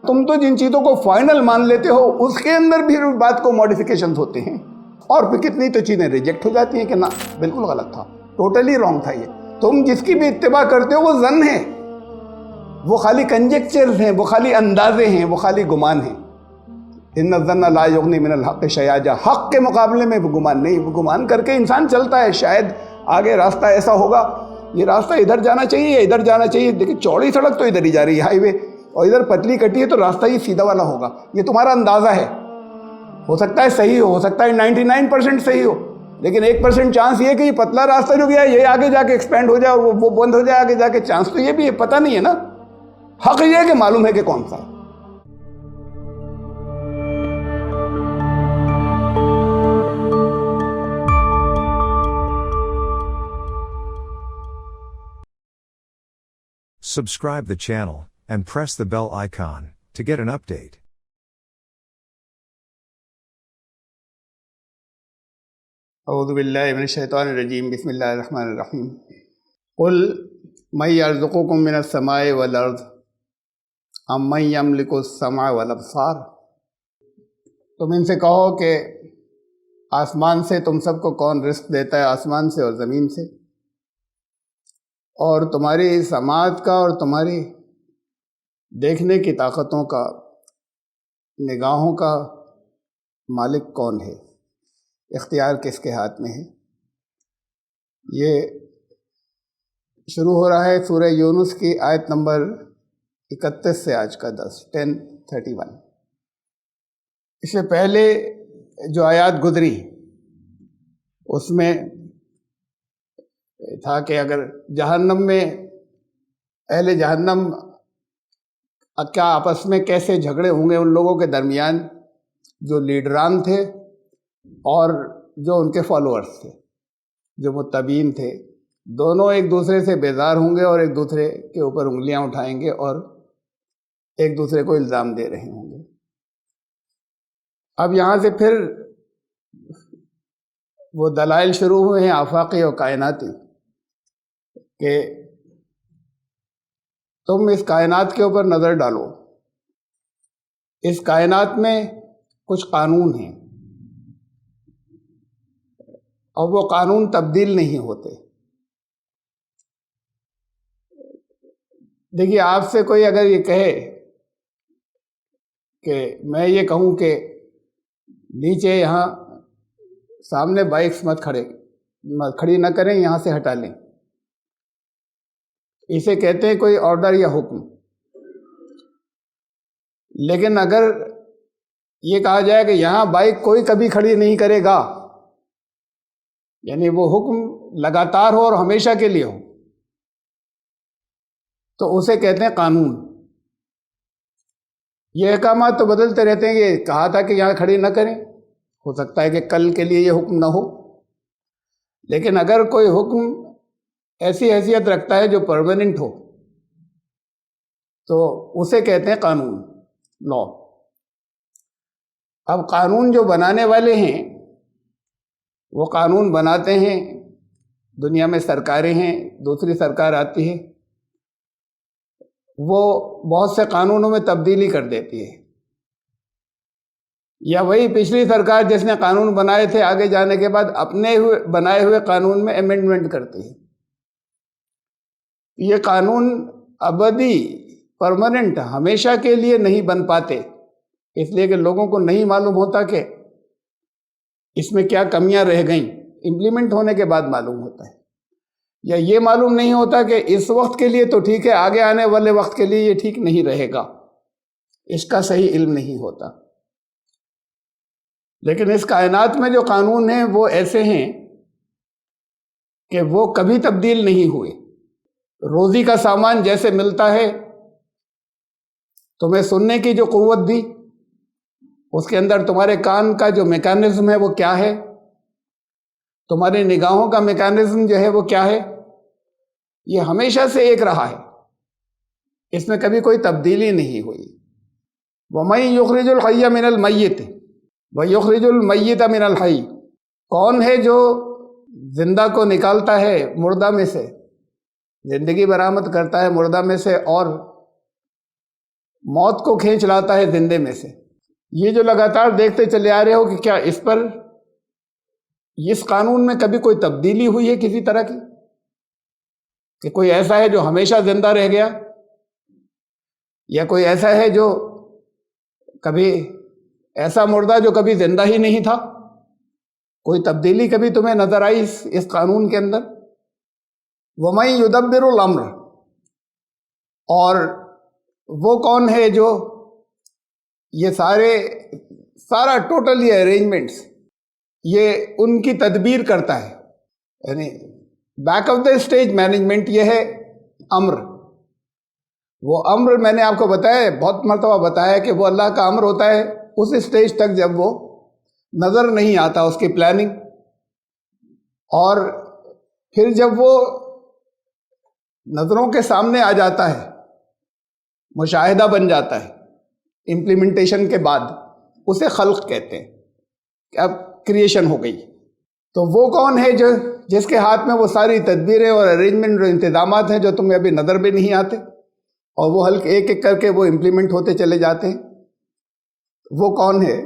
تم تو جن چیزوں کو فائنل مان لیتے ہو اس کے اندر بھی بات کو ماڈیفیکیشنز ہوتے ہیں، اور پھر کتنی تو چیزیں ریجیکٹ ہو جاتی ہیں کہ نہ بالکل غلط تھا، ٹوٹلی رانگ تھا۔ یہ تم جس کی بھی اتباع کرتے ہو وہ ظن ہے، وہ خالی کنجیکچرز ہیں، وہ خالی اندازے ہیں، وہ خالی گمان ہیں۔ ان الظن لا یغنی من الحق شیئا، حق کے مقابلے میں وہ گمان نہیں، وہ گمان کر کے انسان چلتا ہے، شاید آگے راستہ ایسا ہوگا، یہ راستہ ادھر جانا چاہیے، ادھر جانا چاہیے، لیکن چوڑی سڑک تو ادھر ہی جا رہی ہے، ہائی وے، اور ادھر پتلی کٹی ہے تو راستہ ہی سیدھا والا ہوگا۔ یہ تمہارا اندازہ ہے، ہو سکتا ہے صحیح ہو سکتا ہے 99% صحیح ہو، لیکن 1% چانس یہ کہ یہ پتلا راستہ جو گیا ہے یہ آگے جا کے ایکسپینڈ ہو جائے اور وہ بند ہو جائے آگے جا کے، چانس تو یہ بھی ہے، پتہ نہیں ہے نا۔ حق یہ ہے کہ معلوم ہے کہ کون سا ہے۔ Subscribe the channel and press the bell icon to get an update. اعوذ باللہ من الشیطان الرجیم، بسم اللہ الرحمن الرحیم۔ قل من یرزقکم من السماء والارض ام من یملک السمع والابصار، تم ان سے کہو کہ آسمان سے تم سب کو کون رزق دیتا ہے، آسمان سے اور زمین سے، اور تمہاری سماعت کا اور تمہاری دیکھنے کی طاقتوں کا، نگاہوں کا مالک کون ہے، اختیار کس کے ہاتھ میں ہے۔ یہ شروع ہو رہا ہے سورہ یونس کی آیت نمبر 31 سے آج کا 10:31۔ اس سے پہلے جو آیات گزری اس میں تھا کہ اگر جہنم میں اہل جہنم کیا آپس میں کیسے جھگڑے ہوں گے ان لوگوں کے درمیان جو لیڈران تھے اور جو ان کے فالوورز تھے، جو متبعین تھے، دونوں ایک دوسرے سے بیزار ہوں گے اور ایک دوسرے کے اوپر انگلیاں اٹھائیں گے اور ایک دوسرے کو الزام دے رہے ہوں گے۔ اب یہاں سے پھر وہ دلائل شروع ہوئے ہیں آفاقی اور کائناتی، کہ تم اس کائنات کے اوپر نظر ڈالو، اس کائنات میں کچھ قانون ہیں اور وہ قانون تبدیل نہیں ہوتے۔ دیکھیے، آپ سے کوئی اگر یہ کہے کہ میں یہ کہوں کہ نیچے یہاں سامنے بائکس مت کھڑی نہ کریں، یہاں سے ہٹا لیں، اسے کہتے ہیں کوئی آرڈر یا حکم۔ لیکن اگر یہ کہا جائے کہ یہاں بائک کوئی کبھی کھڑی نہیں کرے گا، یعنی وہ حکم لگاتار ہو اور ہمیشہ کے لیے ہو، تو اسے کہتے ہیں قانون۔ یہ احکامات تو بدلتے رہتے ہیں، یہ کہا تھا کہ یہاں کھڑی نہ کریں، ہو سکتا ہے کہ کل کے لیے یہ حکم نہ ہو، لیکن اگر کوئی حکم ایسی حیثیت رکھتا ہے جو پرماننٹ ہو تو اسے کہتے ہیں قانون، لا۔ اب قانون جو بنانے والے ہیں وہ قانون بناتے ہیں، دنیا میں سرکاریں ہیں، دوسری سرکار آتی ہے، وہ بہت سے قانونوں میں تبدیلی کر دیتی ہے، یا وہی پچھلی سرکار جس نے قانون بنائے تھے آگے جانے کے بعد اپنے بنائے ہوئے قانون میں امینڈمنٹ کرتی ہے۔ یہ قانون ابدی، پرماننٹ، ہمیشہ کے لیے نہیں بن پاتے، اس لیے کہ لوگوں کو نہیں معلوم ہوتا کہ اس میں کیا کمیاں رہ گئیں، امپلیمنٹ ہونے کے بعد معلوم ہوتا ہے، یا یہ معلوم نہیں ہوتا کہ اس وقت کے لیے تو ٹھیک ہے، آگے آنے والے وقت کے لیے یہ ٹھیک نہیں رہے گا، اس کا صحیح علم نہیں ہوتا۔ لیکن اس کائنات میں جو قانون ہیں وہ ایسے ہیں کہ وہ کبھی تبدیل نہیں ہوئے۔ روزی کا سامان جیسے ملتا ہے، تمہیں سننے کی جو قوت دی، اس کے اندر تمہارے کان کا جو میکانزم ہے وہ کیا ہے، تمہاری نگاہوں کا میکانزم جو ہے وہ کیا ہے، یہ ہمیشہ سے ایک رہا ہے، اس میں کبھی کوئی تبدیلی نہیں ہوئی۔ وَمَن يُخْرِجُ الْحَيَّ مِنَ الْمَيِّتِ وَيُخْرِجُ الْمَيِّتَ مِنَ الْحَيِّ، کون ہے جو زندہ کو نکالتا ہے مردہ میں سے، زندگی برآمد کرتا ہے مردہ میں سے، اور موت کو کھینچ لاتا ہے زندے میں سے. یہ جو لگاتار دیکھتے چلے آ رہے ہو کہ کیا اس پر اس قانون میں کبھی کوئی تبدیلی ہوئی ہے کسی طرح کی، کہ کوئی ایسا ہے جو ہمیشہ زندہ رہ گیا، یا کوئی ایسا ہے جو کبھی ایسا مردہ جو کبھی زندہ ہی نہیں تھا؟ کوئی تبدیلی کبھی تمہیں نظر آئی اس قانون کے اندر؟ وَمَن يُدَبِّرُ الْأَمْرَ، اور وہ کون ہے جو یہ سارا ٹوٹل یہ ارینجمنٹس یہ ان کی تدبیر کرتا ہے، یعنی back of the stage management یہ ہے امر. وہ امر میں نے آپ کو بتایا، بہت مرتبہ بتایا کہ وہ اللہ کا امر ہوتا ہے اس اسٹیج تک جب وہ نظر نہیں آتا، اس کی پلاننگ، اور پھر جب وہ نظروں کے سامنے آ جاتا ہے، مشاہدہ بن جاتا ہے، امپلیمنٹیشن کے بعد اسے خلق کہتے ہیں کہ اب کریشن ہو گئی. تو وہ کون ہے جس کے ہاتھ میں وہ ساری تدبیریں اور ارینجمنٹ اور انتظامات ہیں جو تمہیں ابھی نظر بھی نہیں آتے، اور وہ ہلکے ایک ایک کر کے وہ امپلیمنٹ ہوتے چلے جاتے ہیں؟ وہ کون ہے؟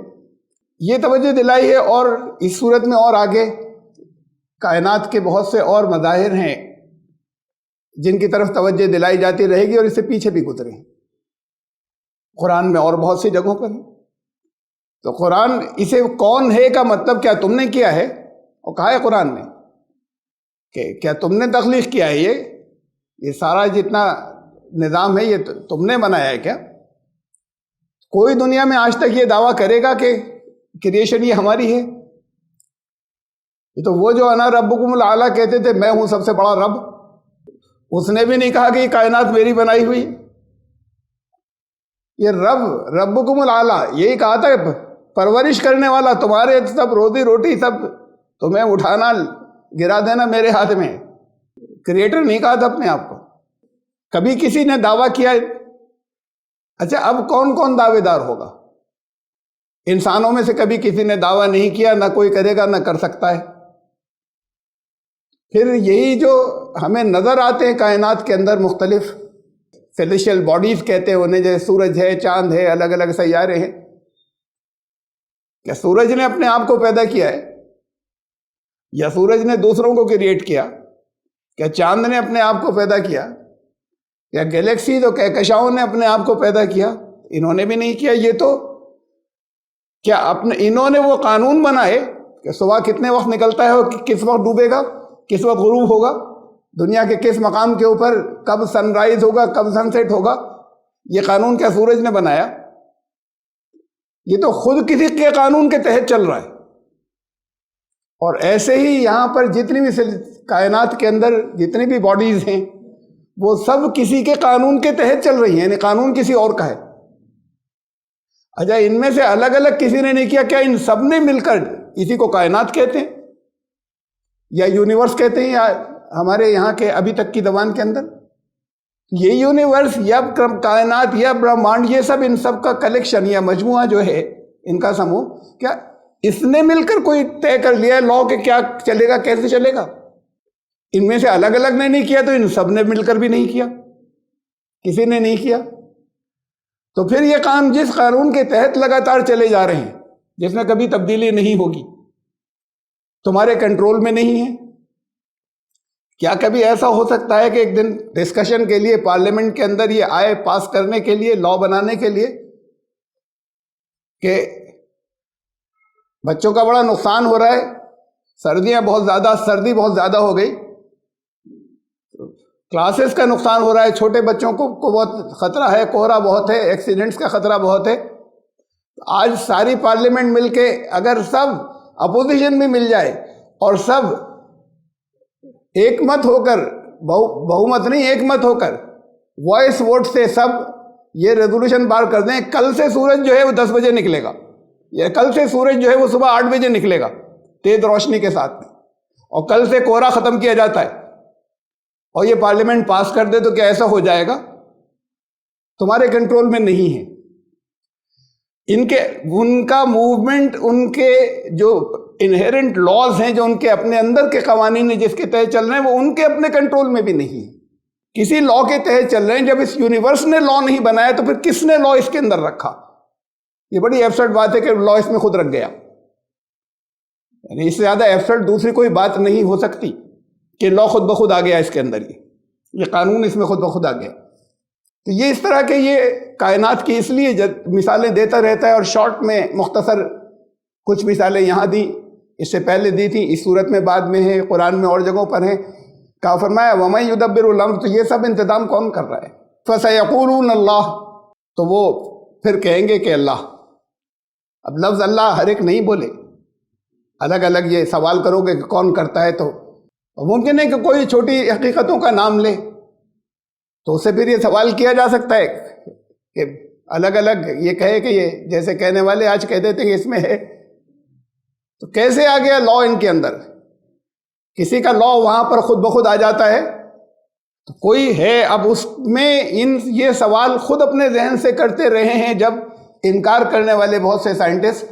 یہ توجہ دلائی ہے. اور اس صورت میں اور آگے کائنات کے بہت سے اور مظاہر ہیں جن کی طرف توجہ دلائی جاتی رہے گی، اور اس سے پیچھے بھی گزرے ہیں قرآن میں اور بہت سی جگہوں پر. تو قرآن اسے کون ہے کا مطلب کیا تم نے کیا ہے، اور کہا ہے قرآن میں کہ کیا تم نے تخلیق کیا ہے، یہ سارا جتنا نظام ہے یہ تم نے بنایا ہے کیا؟ کوئی دنیا میں آج تک یہ دعویٰ کرے گا کہ کریشن یہ ہماری ہے؟ یہ تو وہ جو انا ربکم الاعلیٰ کہتے تھے، میں ہوں سب سے بڑا رب، اس نے بھی نہیں کہا کہ یہ کائنات میری بنائی ہوئی. یہ ربکم الاعلیٰ یہی کہا تھا، پرورش کرنے والا، تمہارے سب روزی روٹی سب تمہیں اٹھانا گرا دینا میرے ہاتھ میں. کریٹر نہیں کہا تھا اپنے آپ کو. کبھی کسی نے دعویٰ کیا؟ اچھا اب کون کون دعوے دار ہوگا؟ انسانوں میں سے کبھی کسی نے دعویٰ نہیں کیا، نہ کوئی کرے گا، نہ کر سکتا ہے. پھر یہی جو ہمیں نظر آتے ہیں کائنات کے اندر مختلف سیلیشل باڈیز کہتے ہیں انہیں، جیسے سورج ہے، چاند ہے، الگ الگ سیارے ہیں. کیا سورج نے اپنے آپ کو پیدا کیا ہے، یا سورج نے دوسروں کو کریٹ کیا؟ کیا چاند نے اپنے آپ کو پیدا کیا؟ یا گیلیکسیز اور کہکشاؤں نے اپنے آپ کو پیدا کیا؟ انہوں نے بھی نہیں کیا. یہ تو کیا انہوں نے وہ قانون بنائے کہ صبح کتنے وقت نکلتا ہے اور کس وقت ڈوبے گا، کس وقت غروب ہوگا، دنیا کے کس مقام کے اوپر کب سن رائز ہوگا، کب سن سیٹ ہوگا؟ یہ قانون کیا سورج نے بنایا؟ یہ تو خود کسی کے قانون کے تحت چل رہا ہے. اور ایسے ہی یہاں پر جتنی بھی کائنات کے اندر جتنی بھی باڈیز ہیں وہ سب کسی کے قانون کے تحت چل رہی ہیں، یعنی قانون کسی اور کا ہے. اچھا ان میں سے الگ الگ کسی نے نہیں کیا، کیا ان سب نے مل کر اسی کو کائنات کہتے ہیں یا یونیورس کہتے ہیں، یا ہمارے یہاں کے ابھی تک کی زبان کے اندر یہ یونیورس یا کائنات یا برہمانڈ، یہ سب ان سب کا کلیکشن یا مجموعہ جو ہے، ان کا سموہ، کیا اس نے مل کر کوئی طے کر لیا ہے لا کہ کیا چلے گا، کیسے چلے گا؟ ان میں سے الگ الگ نے نہیں کیا تو ان سب نے مل کر بھی نہیں کیا، کسی نے نہیں کیا. تو پھر یہ کام جس قانون کے تحت لگاتار چلے جا رہے ہیں، جس میں کبھی تبدیلی نہیں ہوگی، تمہارے کنٹرول میں نہیں ہے. کیا کبھی ایسا ہو سکتا ہے کہ ایک دن ڈسکشن کے لیے پارلیمنٹ کے اندر یہ آئے پاس کرنے کے لیے، لا بنانے کے لیے، کہ بچوں کا بڑا نقصان ہو رہا ہے، سردی بہت زیادہ ہو گئی، کلاسز کا نقصان ہو رہا ہے، چھوٹے بچوں کو بہت خطرہ ہے، کوہرا بہت ہے، ایکسیڈنٹس کا خطرہ بہت ہے. آج ساری پارلیمنٹ مل کے اگر سب اپوزیشن بھی مل جائے اور سب ایک مت ہو کر، بہومت نہیں ایک مت ہو کر وائس ووٹ سے سب یہ ریزولوشن پار کر دیں، کل سے سورج جو ہے وہ 10 بجے نکلے گا، یا کل سے سورج جو ہے وہ صبح 8 بجے نکلے گا تیز روشنی کے ساتھ میں، اور کل سے کوہرا ختم کیا جاتا ہے، اور یہ پارلیمنٹ پاس کر دے، تو کیا ایسا ہو جائے گا؟ تمہارے کنٹرول میں نہیں ہے. ان کا موومنٹ، ان کے جو انہیرنٹ لاز ہیں، جو ان کے اپنے اندر کے قوانین ہیں جس کے تحت چل رہے ہیں، وہ ان کے اپنے کنٹرول میں بھی نہیں ہے. کسی لا کے تحت چل رہے ہیں. جب اس یونیورس نے لا نہیں بنایا تو پھر کس نے لا اس کے اندر رکھا؟ یہ بڑی ایبسرڈ بات ہے کہ لا اس میں خود رکھ گیا. یعنی اس سے زیادہ ایبسرڈ دوسری کوئی بات نہیں ہو سکتی کہ لا خود بخود آ گیا اس کے اندر. یہ قانون اس میں خود بخود آ گیا. تو یہ اس طرح کے یہ کائنات کی اس لیے مثالیں دیتا رہتا ہے. اور شارٹ میں مختصر کچھ مثالیں یہاں دی، اس سے پہلے دی تھیں، اس صورت میں بعد میں ہے، قرآن میں اور جگہوں پر ہیں. کہا فرمایا وَمَن يُدَبِّرُ الْأَمْرَ، تو یہ سب انتظام کون کر رہا ہے؟ فَسَيَقُولُونَ اللَّهُ، تو وہ پھر کہیں گے کہ اللہ. اب لفظ اللہ ہر ایک نہیں بولے، الگ الگ یہ سوال کرو گے کہ کون کرتا ہے تو ممکن ہے کہ کوئی چھوٹی حقیقتوں کا نام لے تو اسے پھر یہ سوال کیا جا سکتا ہے کہ الگ الگ یہ کہے کہ یہ جیسے کہنے والے آج کہہ دیتے ہیں کہ اس میں ہے، تو کیسے آ گیا لا ان کے اندر؟ کسی کا لا وہاں پر خود بخود آ جاتا ہے تو کوئی ہے. اب اس میں یہ سوال خود اپنے ذہن سے کرتے رہے ہیں جب انکار کرنے والے بہت سے سائنٹسٹ،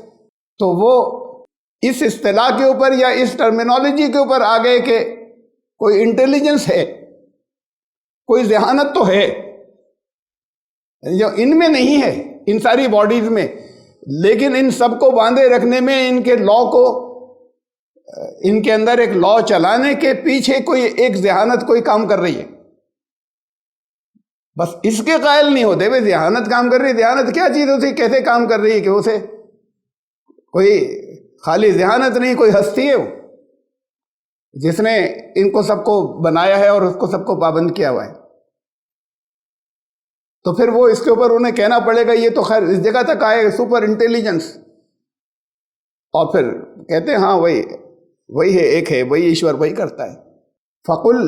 تو وہ اس اصطلاح کے اوپر یا اس ٹرمینالوجی کے اوپر آ گئے کہ کوئی انٹیلیجنس ہے، کوئی ذہانت تو ہے جو ان میں نہیں ہے، ان ساری باڈیز میں، لیکن ان سب کو باندھے رکھنے میں، ان کے لا کو، ان کے اندر ایک لا چلانے کے پیچھے کوئی ایک ذہانت کوئی کام کر رہی ہے. بس اس کے قائل نہیں ہوتے بھائی ذہانت کام کر رہی ہے. ذہانت کیا چیز ہوتی ہے، کیسے کام کر رہی ہے کہ اسے کوئی خالی ذہانت نہیں، کوئی ہستی ہے وہ جس نے ان کو سب کو بنایا ہے اور اس کو سب کو پابند کیا ہوا ہے. تو پھر وہ اس کے اوپر انہیں کہنا پڑے گا. یہ تو خیر اس جگہ تک آئے سپر انٹیلیجنس، اور پھر کہتے ہیں ہاں وہی ہے، ایک ہے، وہی ایشور، وہی کرتا ہے. فقل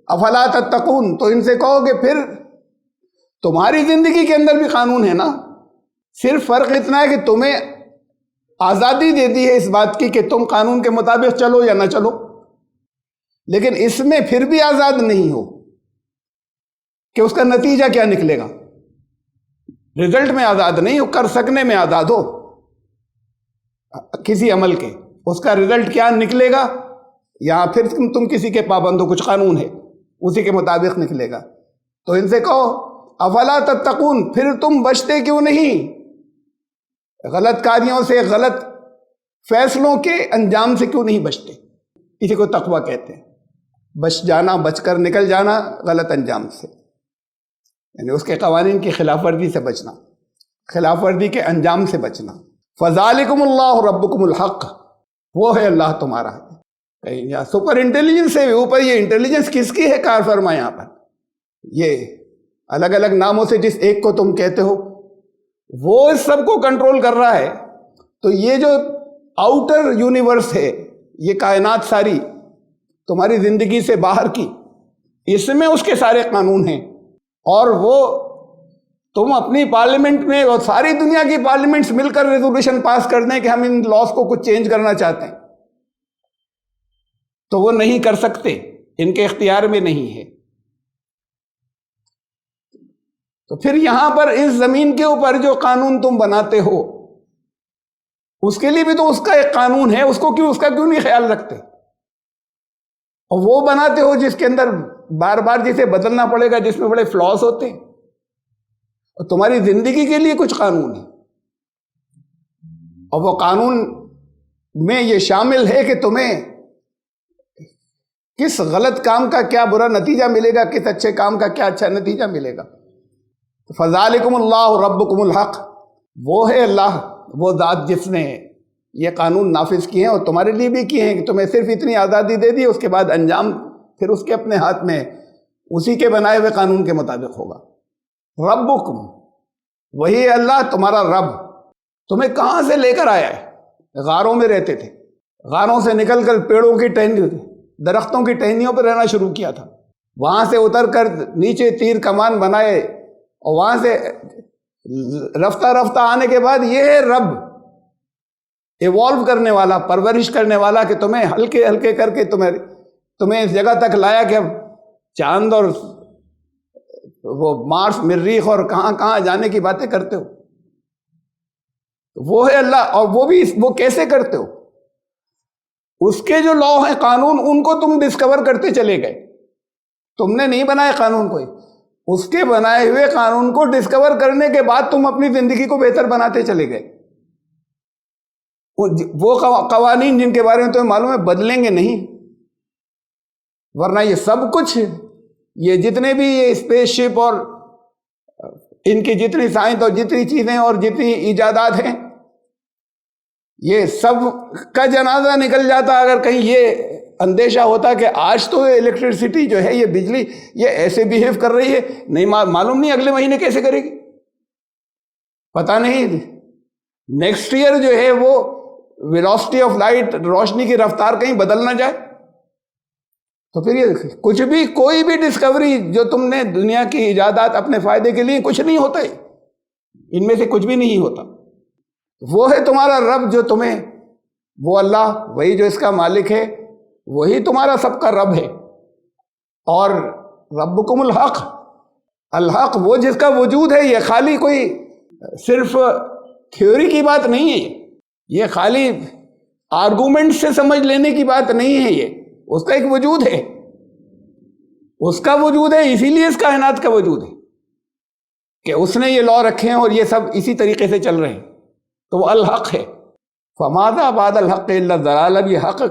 افلا تتقون، تو ان سے کہو کہ پھر تمہاری زندگی کے اندر بھی قانون ہے نا، صرف فرق اتنا ہے کہ تمہیں آزادی دے دی ہے اس بات کی کہ تم قانون کے مطابق چلو یا نہ چلو، لیکن اس میں پھر بھی آزاد نہیں ہو کہ اس کا نتیجہ کیا نکلے گا. رزلٹ میں آزاد نہیں ہو، کر سکنے میں آزاد ہو کسی عمل کے، اس کا رزلٹ کیا نکلے گا یا پھر تم کسی کے پابند ہو، کچھ قانون ہے اسی کے مطابق نکلے گا. تو ان سے کہو افلا تتقون، پھر تم بچتے کیوں نہیں غلط کاریوں سے، غلط فیصلوں کے انجام سے کیوں نہیں بچتے؟ اسی کو تقویٰ کہتے ہیں، بچ جانا، بچ کر نکل جانا غلط انجام سے، یعنی اس کے قوانین کی خلاف ورزی سے بچنا، خلاف ورزی کے انجام سے بچنا. فذالکم اللہ ربکم الحق، وہ ہے اللہ تمہارا. یا سپر انٹیلیجنس سے اوپر یہ انٹیلیجنس کس کی ہے کار فرما یہاں پر؟ یہ الگ الگ ناموں سے جس ایک کو تم کہتے ہو وہ اس سب کو کنٹرول کر رہا ہے. تو یہ جو آؤٹر یونیورس ہے، یہ کائنات ساری تمہاری زندگی سے باہر کی، اس میں اس کے سارے قانون ہیں، اور وہ تم اپنی پارلیمنٹ میں اور ساری دنیا کی پارلیمنٹس مل کر ریزولوشن پاس کر دیں کہ ہم ان لاس کو کچھ چینج کرنا چاہتے ہیں تو وہ نہیں کر سکتے، ان کے اختیار میں نہیں ہے. تو پھر یہاں پر اس زمین کے اوپر جو قانون تم بناتے ہو اس کے لیے بھی تو اس کا ایک قانون ہے، اس کا کیوں نہیں خیال رکھتے؟ اور وہ بناتے ہو جس کے اندر بار بار جسے بدلنا پڑے گا، جس میں بڑے فلاس ہوتے ہیں. اور تمہاری زندگی کے لیے کچھ قانون ہے، اور وہ قانون میں یہ شامل ہے کہ تمہیں کس غلط کام کا کیا برا نتیجہ ملے گا، کس اچھے کام کا کیا اچھا نتیجہ ملے گا. فذالکم اللہ ربکم الحق، وہ ہے اللہ، وہ ذات جس نے یہ قانون نافذ کیے ہیں اور تمہارے لیے بھی کیے ہیں کہ تمہیں صرف اتنی آزادی دے دی، اس کے بعد انجام پھر اس کے اپنے ہاتھ میں اسی کے بنائے ہوئے قانون کے مطابق ہوگا. ربکم، وہی اللہ تمہارا رب. تمہیں کہاں سے لے کر آیا ہے؟ غاروں میں رہتے تھے، غاروں سے نکل کر پیڑوں کی ٹہنی، درختوں کی ٹہنیوں پر رہنا شروع کیا تھا، وہاں سے اتر کر نیچے تیر کمان بنائے، اور وہاں سے رفتہ رفتہ آنے کے بعد یہ ہے رب، ایوالو کرنے والا، پرورش کرنے والا، کہ تمہیں ہلکے ہلکے کر کے تمہیں اس جگہ تک لایا کہ اب چاند اور وہ مارس، مریخ اور کہاں کہاں جانے کی باتیں کرتے ہو. وہ ہے اللہ. اور وہ کیسے کرتے ہو؟ اس کے جو لا ہیں، قانون، ان کو تم ڈسکور کرتے چلے گئے. تم نے نہیں بنائے قانون کوئی، اس کے بنائے ہوئے قانون کو ڈسکور کرنے کے بعد تم اپنی زندگی کو بہتر بناتے چلے گئے۔ وہ قوانین جن کے بارے میں تمہیں معلوم ہے بدلیں گے نہیں، ورنہ یہ سب کچھ، یہ جتنے بھی یہ اسپیس شپ اور ان کی جتنی سائنس اور جتنی چیزیں اور جتنی ایجادات ہیں، یہ سب کا جنازہ نکل جاتا اگر کہیں یہ اندیشہ ہوتا کہ آج تو الیکٹرسٹی جو ہے، یہ بجلی یہ ایسے بیہیو کر رہی ہے، نہیں معلوم نہیں اگلے مہینے کیسے کرے گی، پتہ نہیں نیکسٹ ایئر جو ہے وہ ویلوسٹی آف لائٹ، روشنی کی رفتار کہیں بدل نہ جائے۔ تو پھر یہ کچھ بھی، کوئی بھی ڈسکوری جو تم نے دنیا کی ایجادات اپنے فائدے کے لیے، کچھ نہیں ہوتا ہے، ان میں سے کچھ بھی نہیں ہوتا۔ وہ ہے تمہارا رب جو تمہیں، وہ اللہ، وہی جو اس کا مالک ہے، وہی تمہارا سب کا رب ہے۔ اور ربکم الحق، الحق وہ جس کا وجود ہے، یہ خالی کوئی صرف تھیوری کی بات نہیں ہے، یہ خالی آرگومنٹ سے سمجھ لینے کی بات نہیں ہے، یہ اس کا ایک وجود ہے، اس کا وجود ہے، اسی لیے اس کائنات کا وجود ہے کہ اس نے یہ لا رکھے ہیں اور یہ سب اسی طریقے سے چل رہے ہیں، تو وہ الحق ہے۔ فماذا بعد الحق الا الضلال، اب یہ حق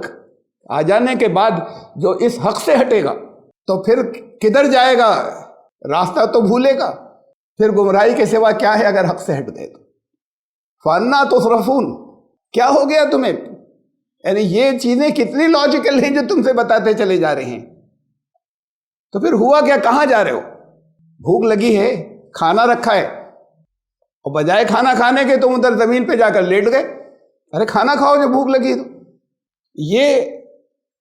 آ جانے کے بعد جو اس حق سے ہٹے گا تو پھر کدھر جائے گا، راستہ تو بھولے گا، پھر گمراہی کے سوا کیا ہے اگر حق سے ہٹ گئے تو۔ فَأَنَّىٰ تُصْرَفُونَ، کیا ہو گیا تمہیں، یعنی یہ چیزیں کتنی لاجیکل ہیں جو تم سے بتاتے چلے جا رہے ہیں، تو پھر ہوا کیا، کہاں جا رہے ہو؟ بھوک لگی ہے، کھانا رکھا ہے، اور بجائے کھانا کھانے کے تم ادھر زمین پہ جا کر لیٹ گئے۔ ارے کھانا کھاؤ جو بھوک لگی تو، یہ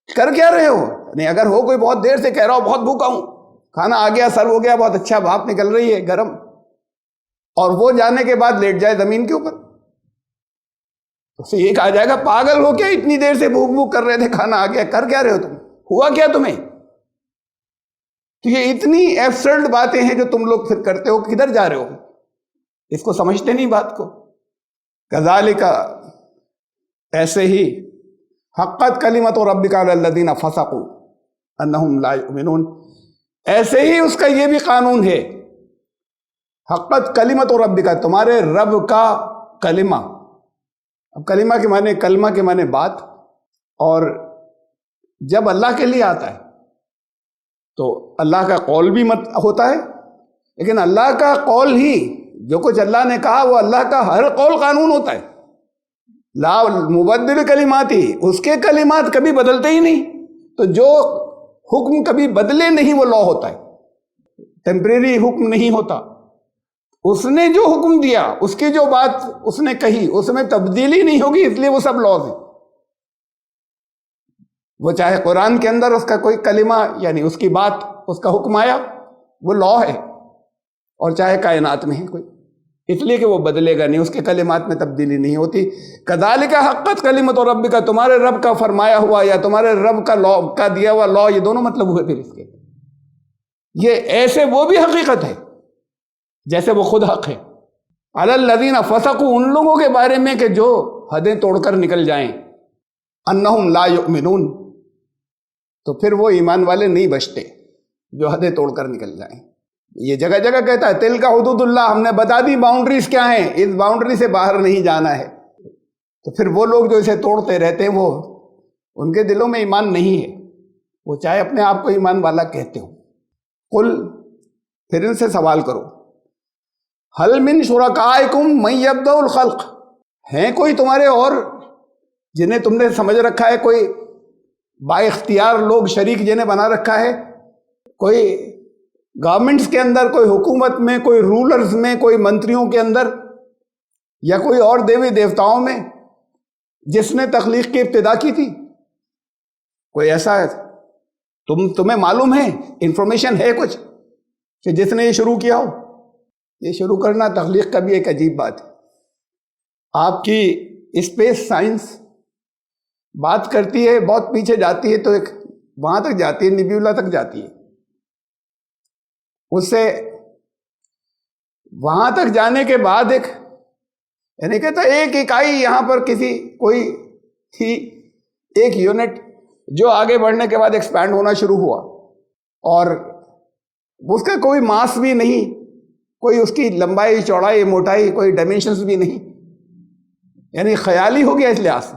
کر کیا رہے ہو؟ نہیں اگر ہو کوئی بہت دیر سے کہہ رہا ہو بہت بھوکا ہوں، کھانا آ گیا، سرو ہو گیا، بہت اچھا بھاپ نکل رہی ہے گرم، اور وہ جانے کے بعد لیٹ جائے زمین کے اوپر، اس سے یہ کہا جائے گا پاگل ہو کیا، اتنی دیر سے بھوک بھوک کر رہے تھے، کھانا آ گیا، کر کیا رہے ہو تم، ہوا کیا تمہیں؟ تو یہ اتنی ایبسرڈ باتیں ہیں جو تم لوگ پھر کرتے ہو، کدھر جا رہے ہو، اس کو سمجھتے نہیں بات کو۔ کذالک، ایسے ہی، حقت کلمۃ ربک علی الذین فسقوا انہم لا یؤمنون، ایسے ہی اس کا یہ بھی قانون ہے، حقت کلمۃ ربک، تمہارے رب کا کلمہ۔ اب کلمہ کے معنی، کلمہ کے معنی بات، اور جب اللہ کے لیے آتا ہے تو اللہ کا قول بھی مت ہوتا ہے، لیکن اللہ کا قول ہی، جو کچھ اللہ نے کہا وہ اللہ کا ہر قول قانون ہوتا ہے، لا مبدل کلماتی، اس کے کلمات کبھی بدلتے ہی نہیں، تو جو حکم کبھی بدلے نہیں وہ لا ہوتا ہے، ٹیمپریری حکم نہیں ہوتا۔ اس نے جو حکم دیا، اس کی جو بات اس نے کہی، اس میں تبدیلی نہیں ہوگی، اس لیے وہ سب لاز ہیں۔ وہ چاہے قرآن کے اندر اس کا کوئی کلمہ، یعنی اس کی بات، اس کا حکم آیا، وہ لا ہے، اور چاہے کائنات میں ہے کوئی، اس لیے کہ وہ بدلے گا نہیں، اس کے کلمات میں تبدیلی نہیں ہوتی۔ کذالک حقت کلمۃ ربک، تمہارے رب کا فرمایا ہوا یا تمہارے رب کا لا، کا دیا ہوا لا، یہ دونوں مطلب ہوئے پھر اس کے۔ یہ ایسے وہ بھی حقیقت ہے جیسے وہ خود حق ہے، علی الذین فسقوا، ان لوگوں کے بارے میں کہ جو حدیں توڑ کر نکل جائیں، انہم لا یؤمنون، تو پھر وہ ایمان والے نہیں بچتے جو حدیں توڑ کر نکل جائیں۔ یہ جگہ جگہ کہتا ہے تلک حدود اللہ، ہم نے بتا دی باؤنڈریز کیا ہیں، اس باؤنڈری سے باہر نہیں جانا ہے، تو پھر وہ لوگ جو اسے توڑتے رہتے ہیں، وہ ان کے دلوں میں ایمان نہیں ہے، وہ چاہے اپنے آپ کو ایمان والا کہتے ہو۔ قل، پھر ان سے سوال کرو، حل من شرکائکم من یبدأ الخلق، ہیں کوئی تمہارے اور جنہیں تم نے سمجھ رکھا ہے، کوئی با اختیار لوگ، شریک جنہیں بنا رکھا ہے، کوئی گورنمنٹس کے اندر، کوئی حکومت میں، کوئی رولرز میں، کوئی منتریوں کے اندر، یا کوئی اور دیوی دیوتاؤں میں، جس نے تخلیق کی ابتدا کی تھی؟ کوئی ایسا ہے تمہیں معلوم ہے، انفارمیشن ہے کچھ کہ جس نے یہ شروع کیا ہو؟ یہ شروع کرنا تخلیق کا بھی ایک عجیب بات ہے۔ آپ کی اسپیس سائنس بات کرتی ہے، بہت پیچھے جاتی ہے تو ایک وہاں تک جاتی ہے، نیبیولا تک جاتی ہے، اس سے وہاں تک جانے کے بعد ایک، یعنی کہتا ہے ایک اکائی یہاں پر کسی کوئی تھی، ایک یونٹ جو آگے بڑھنے کے بعد ایکسپینڈ ہونا شروع ہوا، اور اس کا کوئی ماس بھی نہیں، کوئی اس کی لمبائی چوڑائی موٹائی کوئی ڈائمینشنز بھی نہیں، یعنی خیالی ہو گیا اس لحاظ سے،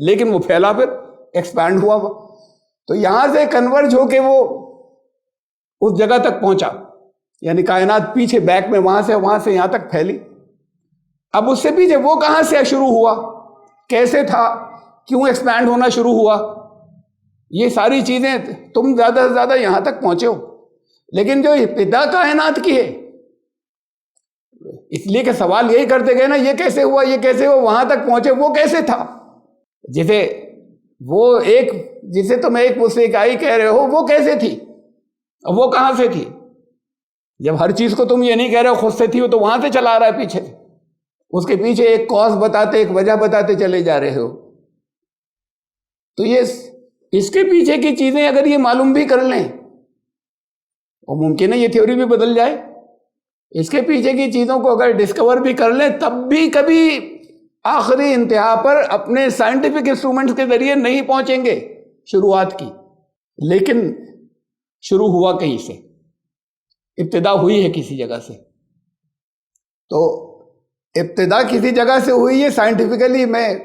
لیکن وہ پھیلا پھر ایکسپینڈ ہوا وہ، تو یہاں سے کنورج ہو کے وہ اس جگہ تک پہنچا، یعنی کائنات پیچھے بیک میں وہاں سے یہاں تک پھیلی۔ اب اس سے پیچھے وہ کہاں سے شروع ہوا، کیسے تھا، کیوں ایکسپینڈ ہونا شروع ہوا، یہ ساری چیزیں تم زیادہ سے زیادہ یہاں تک پہنچے ہو، لیکن جو ابتدا کائنات کی ہے، اس لیے کہ سوال یہی کرتے گئے نا، یہ کیسے ہوا، یہ کیسے ہوا، وہاں تک پہنچے وہ کیسے تھا، جسے تم ایک موسیقائی کہہ رہے ہو وہ کیسے تھی، وہ کہاں سے تھی؟ جب ہر چیز کو تم یہ نہیں کہہ رہے ہو خود سے تھی، تو وہاں سے چلا آ رہا ہے پیچھے سے، اس کے پیچھے ایک کاز بتاتے، ایک وجہ بتاتے چلے جا رہے ہو۔ تو یہ اس کے پیچھے کی چیزیں اگر یہ معلوم بھی کر لیں، اور ممکن ہے یہ تھیوری بھی بدل جائے، اس کے پیچھے کی چیزوں کو اگر ڈسکور بھی کر لیں، تب بھی کبھی آخری انتہا پر اپنے سائنٹیفک انسٹرومنٹس کے ذریعے نہیں پہنچیں گے شروعات کی، لیکن شروع ہوا کہیں سے، ابتدا ہوئی ہے کسی جگہ سے۔ تو ابتدا کسی جگہ سے ہوئی ہے سائنٹیفکلی۔ میں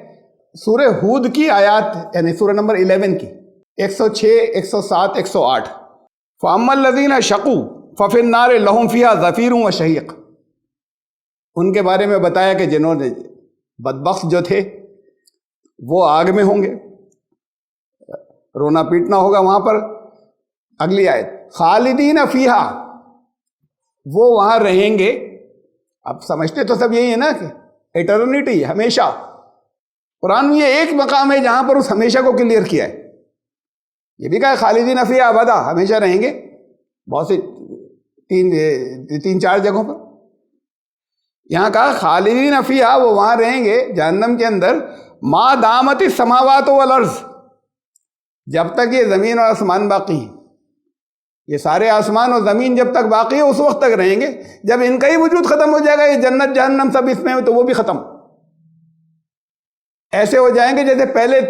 سورہ ہود کی آیات، یعنی سورہ نمبر 11 کی 106، 107، 108، فَأَمَّا الَّذِينَ شَقُوا فَفِي النَّارِ لَهُمْ فِيهَا زَفِيرٌ وَشَهِيقٌ، ان کے بارے میں بتایا کہ جنہوں نے بدبخت جو تھے وہ آگ میں ہوں گے، رونا پیٹنا ہوگا وہاں پر۔ اگلی آیت، خالدین فیہا، وہ وہاں رہیں گے۔ اب سمجھتے تو سب یہی ہے نا کہ ایٹرنیٹی، ہمیشہ۔ قرآن میں یہ ایک مقام ہے جہاں پر اس ہمیشہ کو کلیئر کیا ہے، یہ بھی کہا ہے خالدین فیہا ابدا، ہمیشہ رہیں گے، بہت سی تین چار جگہوں پر۔ یہاں کہا خالدین فیہا، وہ وہاں رہیں گے جہنم کے اندر، ما دامت السماوات والارض، جب تک یہ زمین اور آسمان باقی ہیں، یہ سارے آسمان اور زمین جب تک باقی ہے اس وقت تک رہیں گے۔ جب ان کا ہی وجود ختم ہو جائے گا، یہ جنت جہنم سب اس میں، تو وہ بھی ختم، ایسے ہو جائیں گے جیسے پہلے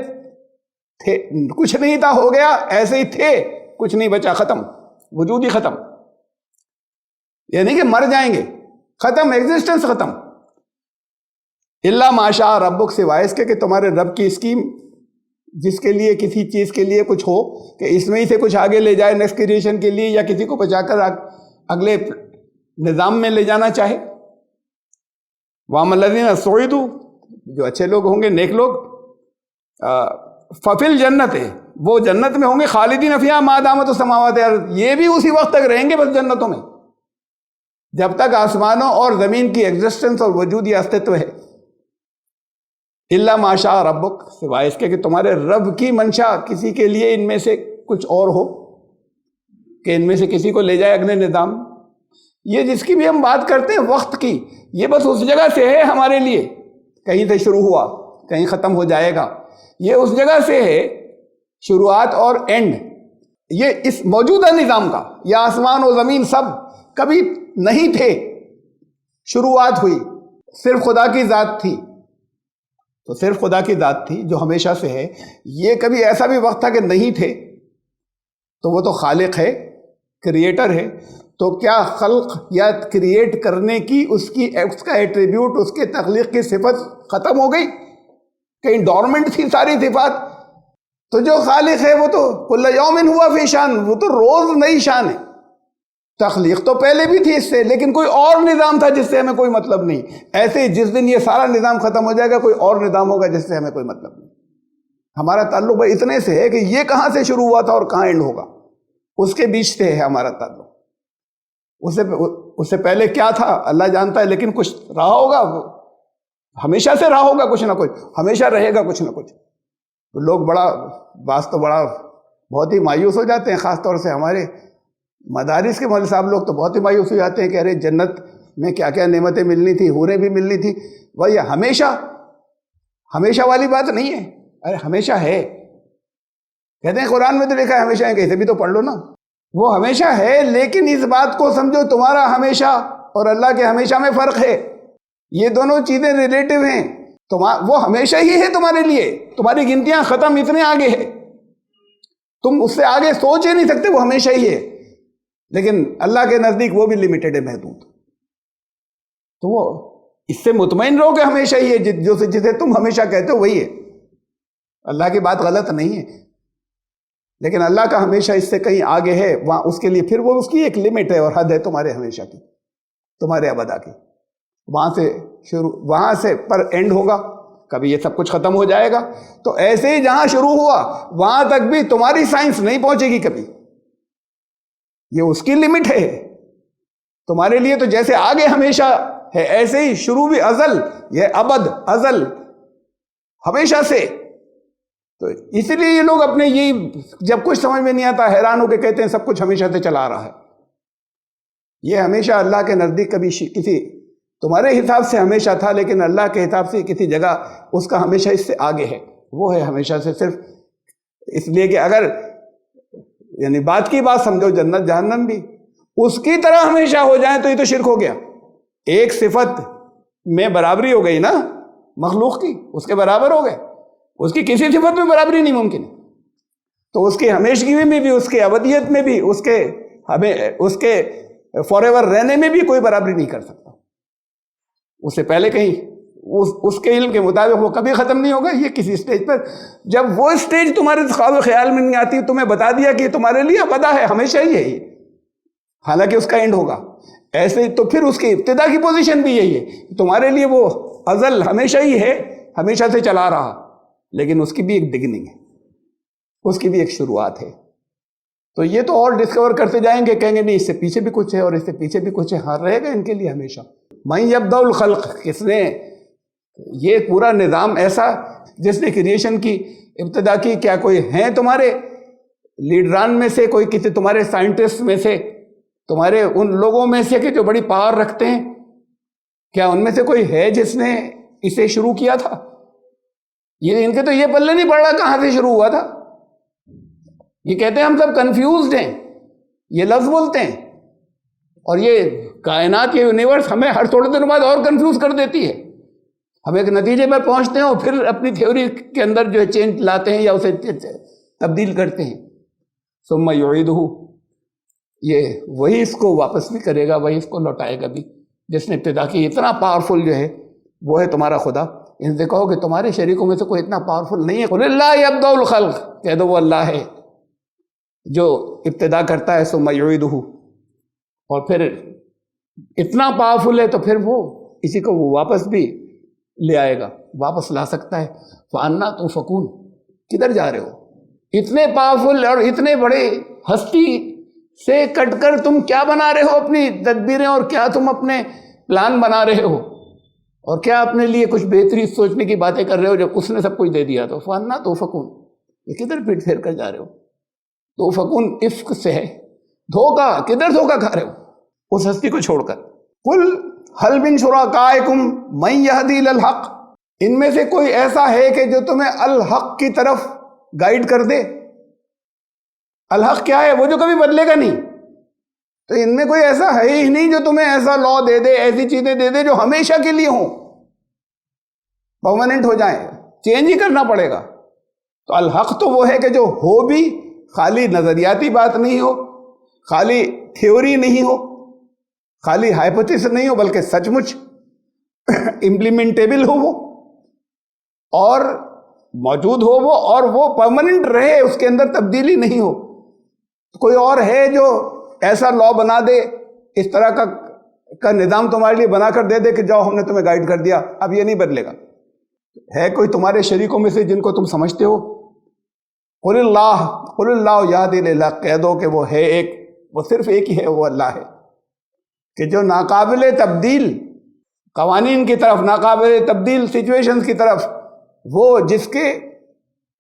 تھے، کچھ نہیں تھا ہو گیا، ایسے ہی تھے، کچھ نہیں بچا، ختم، وجود ہی ختم، یعنی کہ مر جائیں گے، ختم، ایگزسٹنس ختم۔ الا ما شاء ربک، سوائے اس کے کہ تمہارے رب کی اسکیم، جس کے لیے کسی چیز کے لیے کچھ ہو کہ اس میں ہی سے کچھ آگے لے جائے نیکسٹ کریشن کے لیے، یا کسی کو بچا کر اگلے نظام میں لے جانا چاہے۔ وَأَمَّا الَّذِينَ سُعِدُوا، جو اچھے لوگ ہوں گے، نیک لوگ، فَفِي الْجَنَّةِ، وہ جنت میں ہوں گے، خالدین فیہا ما دامت السماوات والارض، یہ بھی اسی وقت تک رہیں گے بس جنتوں میں، جب تک آسمانوں اور زمین کی ایگزسٹنس اور وجود یا استتو ہے۔ الا ما شاء ربک، سوائے اس کے کہ تمہارے رب کی منشا کسی کے لیے ان میں سے کچھ اور ہو، کہ ان میں سے کسی کو لے جائے اگلے نظام۔ یہ جس کی بھی ہم بات کرتے ہیں وقت کی، یہ بس اس جگہ سے ہے ہمارے لیے، کہیں سے شروع ہوا کہیں ختم ہو جائے گا، یہ اس جگہ سے ہے شروعات اور اینڈ۔ یہ اس موجودہ نظام کا، یہ آسمان و زمین سب کبھی نہیں تھے، شروعات ہوئی، صرف خدا کی ذات تھی، تو صرف خدا کی ذات تھی جو ہمیشہ سے ہے۔ یہ کبھی ایسا بھی وقت تھا کہ نہیں تھے، تو وہ تو خالق ہے، کریٹر ہے، تو کیا خلق یا کریٹ کرنے کی اس کا ایٹریبیوٹ، اس کے تخلیق کی صفت ختم ہو گئی؟ کہیں ڈورمنٹ تھی ساری صفات؟ تو جو خالق ہے وہ تو کل یوم ہوا فی شان، وہ تو روز نئی شان ہے۔ تخلیق تو پہلے بھی تھی اس سے، لیکن کوئی اور نظام تھا جس سے ہمیں کوئی مطلب نہیں۔ ایسے ہی جس دن یہ سارا نظام ختم ہو جائے گا، کوئی اور نظام ہوگا جس سے ہمیں کوئی مطلب نہیں۔ ہمارا تعلق بھائی اتنے سے ہے کہ یہ کہاں سے شروع ہوا تھا اور کہاں اینڈ ہوگا، اس کے بیچ سے ہے ہمارا تعلق۔ اس سے پہلے کیا تھا اللہ جانتا ہے، لیکن کچھ رہا ہوگا، ہمیشہ سے رہا ہوگا کچھ نہ کچھ، ہمیشہ رہے گا کچھ نہ کچھ۔ لوگ بہت ہی مایوس ہو جاتے ہیں، خاص طور سے ہمارے مدارس کے مولوی صاحب لوگ تو بہت ہی مایوس ہو جاتے ہیں کہ ارے جنت میں کیا کیا نعمتیں ملنی تھی، حوریں بھی ملنی تھی۔ وہی ہمیشہ والی بات نہیں ہے، ارے ہمیشہ ہے، کہتے ہیں قرآن میں تو لکھا ہے ہمیشہ ہے، کہیں بھی تو پڑھ لو نا، وہ ہمیشہ ہے، لیکن اس بات کو سمجھو تمہارا ہمیشہ اور اللہ کے ہمیشہ میں فرق ہے، یہ دونوں چیزیں ریلیٹیو ہیں۔ وہ ہمیشہ ہی ہے تمہارے لیے، تمہاری گنتیاں ختم، اتنے آگے ہے، تم اس سے آگے سوچ ہی نہیں سکتے، وہ ہمیشہ ہی ہے۔ لیکن اللہ کے نزدیک وہ بھی لمیٹڈ ہے، محدود. تو وہ اس سے مطمئن رہو کہ ہمیشہ ہی ہے، جسے تم ہمیشہ کہتے ہو وہی ہے. اللہ کی بات غلط نہیں ہے، لیکن اللہ کا ہمیشہ اس سے کہیں آگے ہے. وہاں اس کے لیے پھر وہ اس کی ایک لمٹ ہے اور حد ہے تمہارے ہمیشہ کی، تمہارے ابدا کی. وہاں سے پر اینڈ ہوگا، کبھی یہ سب کچھ ختم ہو جائے گا. تو ایسے ہی جہاں شروع ہوا وہاں تک بھی تمہاری سائنس نہیں پہنچے گی کبھی، یہ اس کی لمٹ ہے. تمہارے لیے تو جیسے آگے ہمیشہ ہے ایسے ہی شروع بھی ازل، یہ ابد ازل ہمیشہ سے. تو اس لیے یہ لوگ اپنے یہی جب کچھ سمجھ میں نہیں آتا حیران ہو کے کہتے ہیں سب کچھ ہمیشہ سے چلا آ رہا ہے. یہ ہمیشہ اللہ کے نزدیک کبھی کسی تمہارے حساب سے ہمیشہ تھا، لیکن اللہ کے حساب سے کسی جگہ اس کا ہمیشہ اس سے آگے ہے. وہ ہے ہمیشہ سے صرف اس لیے کہ اگر یعنی بات کی بات سمجھو، جنت جہنم بھی اس کی طرح ہمیشہ ہو جائیں تو یہ تو شرک ہو گیا. ایک صفت میں برابری ہو گئی نا مخلوق کی، اس کے برابر ہو گئے. اس کی کسی صفت میں برابری نہیں ممکن. تو اس کی ہمیشگی میں بھی، اس کے ابدیت میں بھی، اس کے فار ایور رہنے میں بھی کوئی برابری نہیں کر سکتا. اس سے پہلے کہیں اس کے علم کے مطابق وہ کبھی ختم نہیں ہوگا. یہ کسی اسٹیج پر جب وہ اسٹیج تمہارے خواب و خیال میں نہیں آتی، تمہیں بتا دیا کہ تمہارے لیے ابدا ہے، ہمیشہ ہی ہے یہ، حالانکہ اس کا اینڈ ہوگا. ایسے تو پھر اس کی ابتدا کی پوزیشن بھی یہی ہے، تمہارے لیے وہ ازل ہمیشہ ہی ہے، ہمیشہ سے چلا رہا، لیکن اس کی بھی ایک بگننگ ہے، اس کی بھی ایک شروعات ہے. تو یہ تو اور ڈسکور کرتے جائیں گے، کہیں گے نہیں اس سے پیچھے بھی کچھ ہے اور اس سے پیچھے بھی کچھ ہے. ہاں رہے گا ان کے لیے ہمیشہ. من یبدأ الخلق، کس نے یہ پورا نظام ایسا جس نے کریشن کی ابتدا کی؟ کیا کوئی ہیں تمہارے لیڈران میں سے، کوئی کسی تمہارے سائنٹسٹ میں سے، تمہارے ان لوگوں میں سے کہ جو بڑی پاور رکھتے ہیں، کیا ان میں سے کوئی ہے جس نے اسے شروع کیا تھا؟ یہ ان کے تو یہ پلے نہیں پڑ رہا کہاں سے شروع ہوا تھا. یہ کہتے ہیں ہم سب کنفیوزڈ ہیں، یہ لفظ بولتے ہیں، اور یہ کائنات، یہ یونیورس ہمیں ہر تھوڑے دن بعد اور کنفیوز کر دیتی ہے. ہم ایک نتیجے پر پہنچتے ہیں اور پھر اپنی تھیوری کے اندر جو ہے چینج لاتے ہیں یا اسے تبدیل کرتے ہیں. ثم یعیدہ، یہ وہی اس کو واپس بھی کرے گا، وہی اس کو لوٹائے گا بھی، جس نے ابتدا کی. اتنا پاورفل جو ہے وہ ہے تمہارا خدا. ان سے کہو کہ تمہارے شریکوں میں سے کوئی اتنا پاورفل نہیں ہے. قل اللہ یبدأ الخلق، کہہ دو وہ اللہ ہے جو ابتدا کرتا ہے. ثم یعیدہ، اور پھر اتنا پاورفل ہے تو پھر وہ اسی کو وہ واپس بھی لے آئے گا، واپس لا سکتا ہے. فَأَنَّىٰ تُؤْفَكُونَ، کدھر جا رہے ہو؟ اتنے پاورفل اور اتنے بڑے ہستی سے کٹ کر تم کیا بنا رہے ہو اپنی تدبیریں، اور کیا تم اپنے پلان بنا رہے ہو، اور کیا اپنے لیے کچھ بہتری سوچنے کی باتیں کر رہے ہو جب اس نے سب کچھ دے دیا. تو فَأَنَّىٰ تُؤْفَكُونَ، یہ کدھر پیٹ پھیر کر جا رہے ہو؟ تُؤْفَكُونَ افک سے ہے، دھوکہ. کدھر دھوکہ کھا رہے ہو اس ہستی کو چھوڑ کر؟ قل هل من شرکائکم من یہدی الی الحق، ان میں سے کوئی ایسا ہے کہ جو تمہیں الحق کی طرف گائیڈ کر دے؟ الحق کیا ہے؟ وہ جو کبھی بدلے گا نہیں. تو ان میں کوئی ایسا ہے ہی نہیں جو تمہیں ایسا لا دے دے، ایسی چیزیں دے دے جو ہمیشہ کے لیے ہوں، پرماننٹ ہو جائیں، چینج ہی کرنا پڑے گا. تو الحق تو وہ ہے کہ جو ہو بھی خالی نظریاتی بات نہیں ہو، خالی تھیوری نہیں ہو، خالی ہائپوتھیسس نہیں ہو، بلکہ سچ مچ امپلیمنٹیبل ہو وہ، اور موجود ہو وہ، اور وہ پرماننٹ رہے، اس کے اندر تبدیلی نہیں ہو. کوئی اور ہے جو ایسا لا بنا دے، اس طرح کا نظام تمہارے لیے بنا کر دے دے کہ جاؤ ہم نے تمہیں گائیڈ کر دیا، اب یہ نہیں بدلے گا؟ ہے کوئی تمہارے شریکوں میں سے جن کو تم سمجھتے ہو؟ قل اللہ یہدی الی الحق، کہہ دو کہ وہ ہے ایک، وہ صرف ایک ہی ہے، وہ اللہ ہے کہ جو ناقابل تبدیل قوانین کی طرف، ناقابل تبدیل سچویشنز کی طرف، وہ جس کے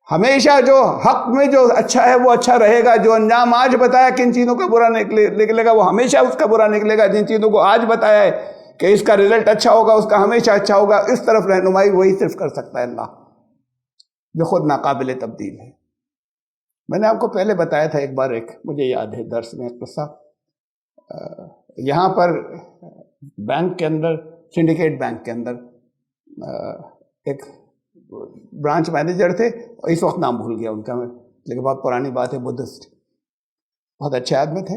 ہمیشہ جو حق میں جو اچھا ہے وہ اچھا رہے گا. جو انجام آج بتایا کہ ان چیزوں کا برا نکلے گا، وہ ہمیشہ اس کا برا نکلے گا. جن چیزوں کو آج بتایا ہے کہ اس کا رزلٹ اچھا ہوگا، اس کا ہمیشہ اچھا ہوگا، اس طرف رہنمائی وہی صرف کر سکتا ہے اللہ، جو خود ناقابل تبدیل ہے. میں نے آپ کو پہلے بتایا تھا ایک بار، مجھے یاد ہے درس میں ایک قصہ، یہاں پر بینک کے اندر، سنڈیکیٹ بینک کے اندر ایک برانچ مینیجر تھے، اور اس وقت نام بھول گیا ان کا میں، لیکن بہت پرانی بات ہے، بدھسٹ، بہت اچھے آدمی تھے.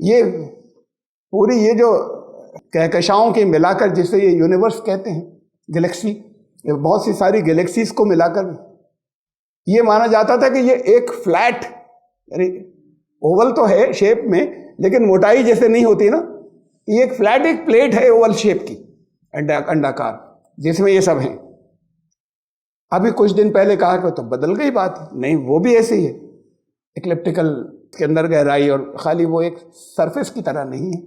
یہ پوری یہ جو کہکشاؤں کے ملا کر جسے یہ یونیورس کہتے ہیں، گلیکسی، یہ بہت سی ساری گلیکسیز کو ملا کر یہ مانا جاتا تھا کہ یہ ایک فلیٹ، یعنی اوول تو ہے شیپ میں لیکن موٹائی جیسے نہیں ہوتی نا، یہ ایک فلیٹ ایک پلیٹ ہے اوول شیپ کی، انڈاکار، جس میں یہ سب ہیں۔ ابھی کچھ دن پہلے کہا کہ تو بدل گئی بات، نہیں وہ بھی ایسے ہی ہے، ایکلپٹیکل کے اندر گہرائی، اور خالی وہ ایک سرفیس کی طرح نہیں ہے۔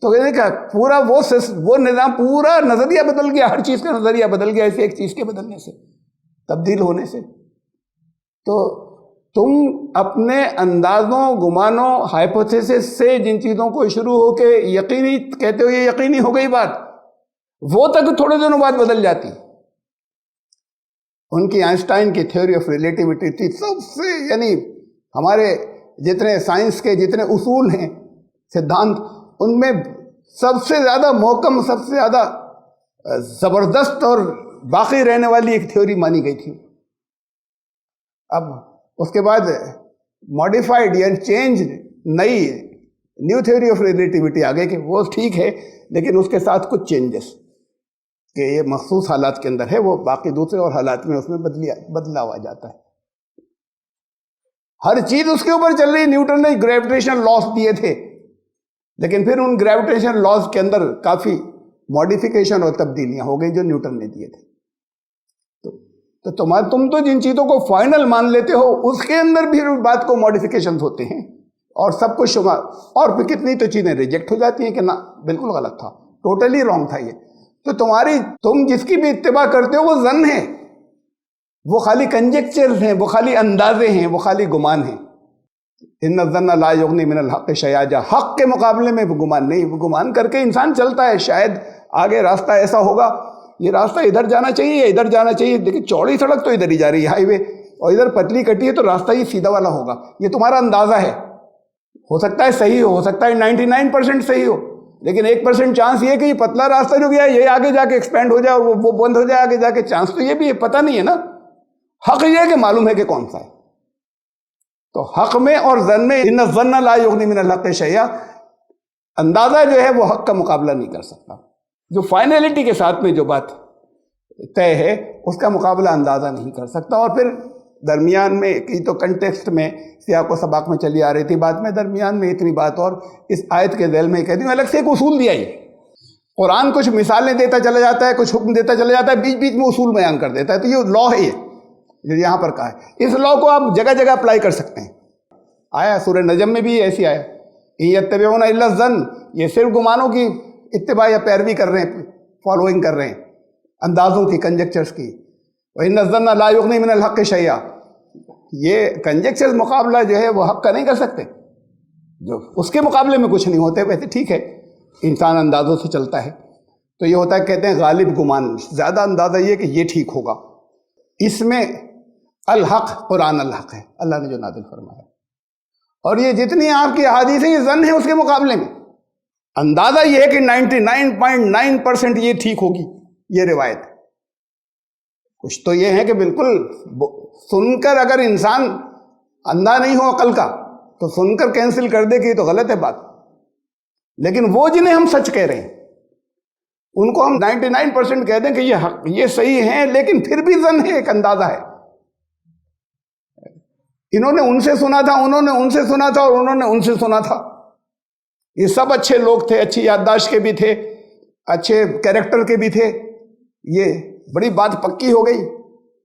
تو کہنے کا پورا وہ نظام، پورا نظریہ بدل گیا، ہر چیز کا نظریہ بدل گیا ایسی ایک چیز کے بدلنے سے، تبدیل ہونے سے۔ تو تم اپنے اندازوں، گمانوں، ہائپوتھیسس سے جن چیزوں کو شروع ہو کے یقینی کہتے ہو یہ یقینی ہو گئی بات، وہ تک تھوڑے دنوں بعد بدل جاتی۔ ان کی آئنسٹائن کی تھیوری آف ریلیٹیوٹی تھی سب سے، یعنی ہمارے جتنے سائنس کے جتنے اصول ہیں، سدھانت، ان میں سب سے زیادہ محکم، سب سے زیادہ زبردست اور باقی رہنے والی ایک تھیوری مانی گئی تھی۔ اب اس کے بعد ماڈیفائڈ یا چینج، نئی نیو تھیوری آف ریلیٹیوٹی آ گئی کہ وہ ٹھیک ہے لیکن اس کے ساتھ کچھ چینجز، کہ یہ مخصوص حالات کے اندر ہے، وہ باقی دوسرے اور حالات میں اس میں بدلاؤ آ جاتا ہے۔ ہر چیز اس کے اوپر چل رہی۔ نیوٹن نے گریویٹیشن لاز دیے تھے، لیکن پھر ان گریویٹیشن لاز کے اندر کافی ماڈیفیکیشن اور تبدیلیاں ہو گئی جو نیوٹن نے دیے تھے۔ تو تم تو جن چیزوں کو فائنل مان لیتے ہو اس کے اندر بھی بات کو ماڈیفیکیشنز ہوتے ہیں، اور سب کچھ شمار، اور پھر کتنی تو چیزیں ریجیکٹ ہو جاتی ہیں کہ نہ بالکل غلط تھا، ٹوٹلی رانگ تھا یہ۔ تو تم جس کی بھی اتباع کرتے ہو وہ ظن ہے، وہ خالی کنجیکچرز ہیں، وہ خالی اندازے ہیں، وہ خالی گمان ہیں۔ ان الظن لا یغنی من الحق شیئا، حق کے مقابلے میں وہ گمان نہیں، وہ گمان کر کے انسان چلتا ہے، شاید آگے راستہ ایسا ہوگا، یہ راستہ ادھر جانا چاہیے یا ادھر جانا چاہیے، لیکن چوڑی سڑک تو ادھر ہی جا رہی ہے، ہائی وے، اور ادھر پتلی کٹی ہے تو راستہ یہ سیدھا والا ہوگا۔ یہ تمہارا اندازہ ہے، ہو سکتا ہے صحیح ہو سکتا ہے 99% صحیح ہو، لیکن 1% چانس یہ کہ یہ پتلا راستہ جو گیا ہے یہ آگے جا کے ایکسپینڈ ہو جائے اور وہ بند ہو جائے آگے جا کے، چانس تو یہ بھی ہے، پتہ نہیں ہے نا۔ حق یہ ہے کہ معلوم ہے کہ کون سا ہے۔ تو حق میں اور ظن میں، ان الظن لا یغنی من الحق شیئا، اندازہ جو ہے وہ حق کا مقابلہ نہیں کر سکتا۔ جو فائنلٹی کے ساتھ میں جو بات طے ہے اس کا مقابلہ اندازہ نہیں کر سکتا۔ اور پھر درمیان میں کی تو کنٹیکسٹ میں سیاق و سباق میں چلی آ رہی تھی بات میں، درمیان میں اتنی بات، اور اس آیت کے ذیل میں کہتی ہوں الگ سے ایک اصول دیا ہی۔ قرآن کچھ مثالیں دیتا چلا جاتا ہے، کچھ حکم دیتا چلا جاتا ہے، بیچ بیچ میں اصول بیان کر دیتا ہے۔ تو یہ لا ہے، یہ جو یہاں پر کہا ہے، اس لا کو آپ جگہ جگہ اپلائی کر سکتے ہیں۔ آیا سورہ نجم میں بھی ایسی آیا، ان یتبعون الا الظن، یہ صرف گمانوں کی اتباع یا پیروی کر رہے ہیں، فالوئنگ کر رہے ہیں، اندازوں کی، کنجیکچرز کی۔ وَإِنَّ الظَّنَّ لَا يُغْنِي مِنَ الْحَقِّ شَيْئًا، یہ کنجیکچرز مقابلہ جو ہے وہ حق کا نہیں کر سکتے، جو اس کے مقابلے میں کچھ نہیں ہوتے۔ ویسے ٹھیک ہے انسان اندازوں سے چلتا ہے، تو یہ ہوتا ہے، کہتے ہیں غالب گمان، زیادہ اندازہ یہ کہ یہ ٹھیک ہوگا۔ اس میں الحق قرآن الحق ہے، اللہ نے جو نازل فرمایا، اور یہ جتنی آپ کی احادیث ہیں یہ ظن ہے اس کے مقابلے میں۔ اندازہ یہ ہے کہ 99.9% یہ ٹھیک ہوگی یہ روایت۔ کچھ تو یہ ہے کہ بالکل سن کر اگر انسان اندھا نہیں ہو عقل کا تو سن کر کینسل کر دے کہ یہ تو غلط ہے بات، لیکن وہ جنہیں ہم سچ کہہ رہے ہیں ان کو ہم 99% کہہ دیں کہ یہ حق، یہ صحیح ہیں، لیکن پھر بھی ظن ہے، ایک اندازہ ہے۔ انہوں نے ان سے سنا تھا، انہوں نے ان سے سنا تھا، اور انہوں نے ان سے سنا تھا، یہ سب اچھے لوگ تھے، اچھی یادداشت کے بھی تھے، اچھے کیریکٹر کے بھی تھے، یہ بڑی بات پکی ہو گئی۔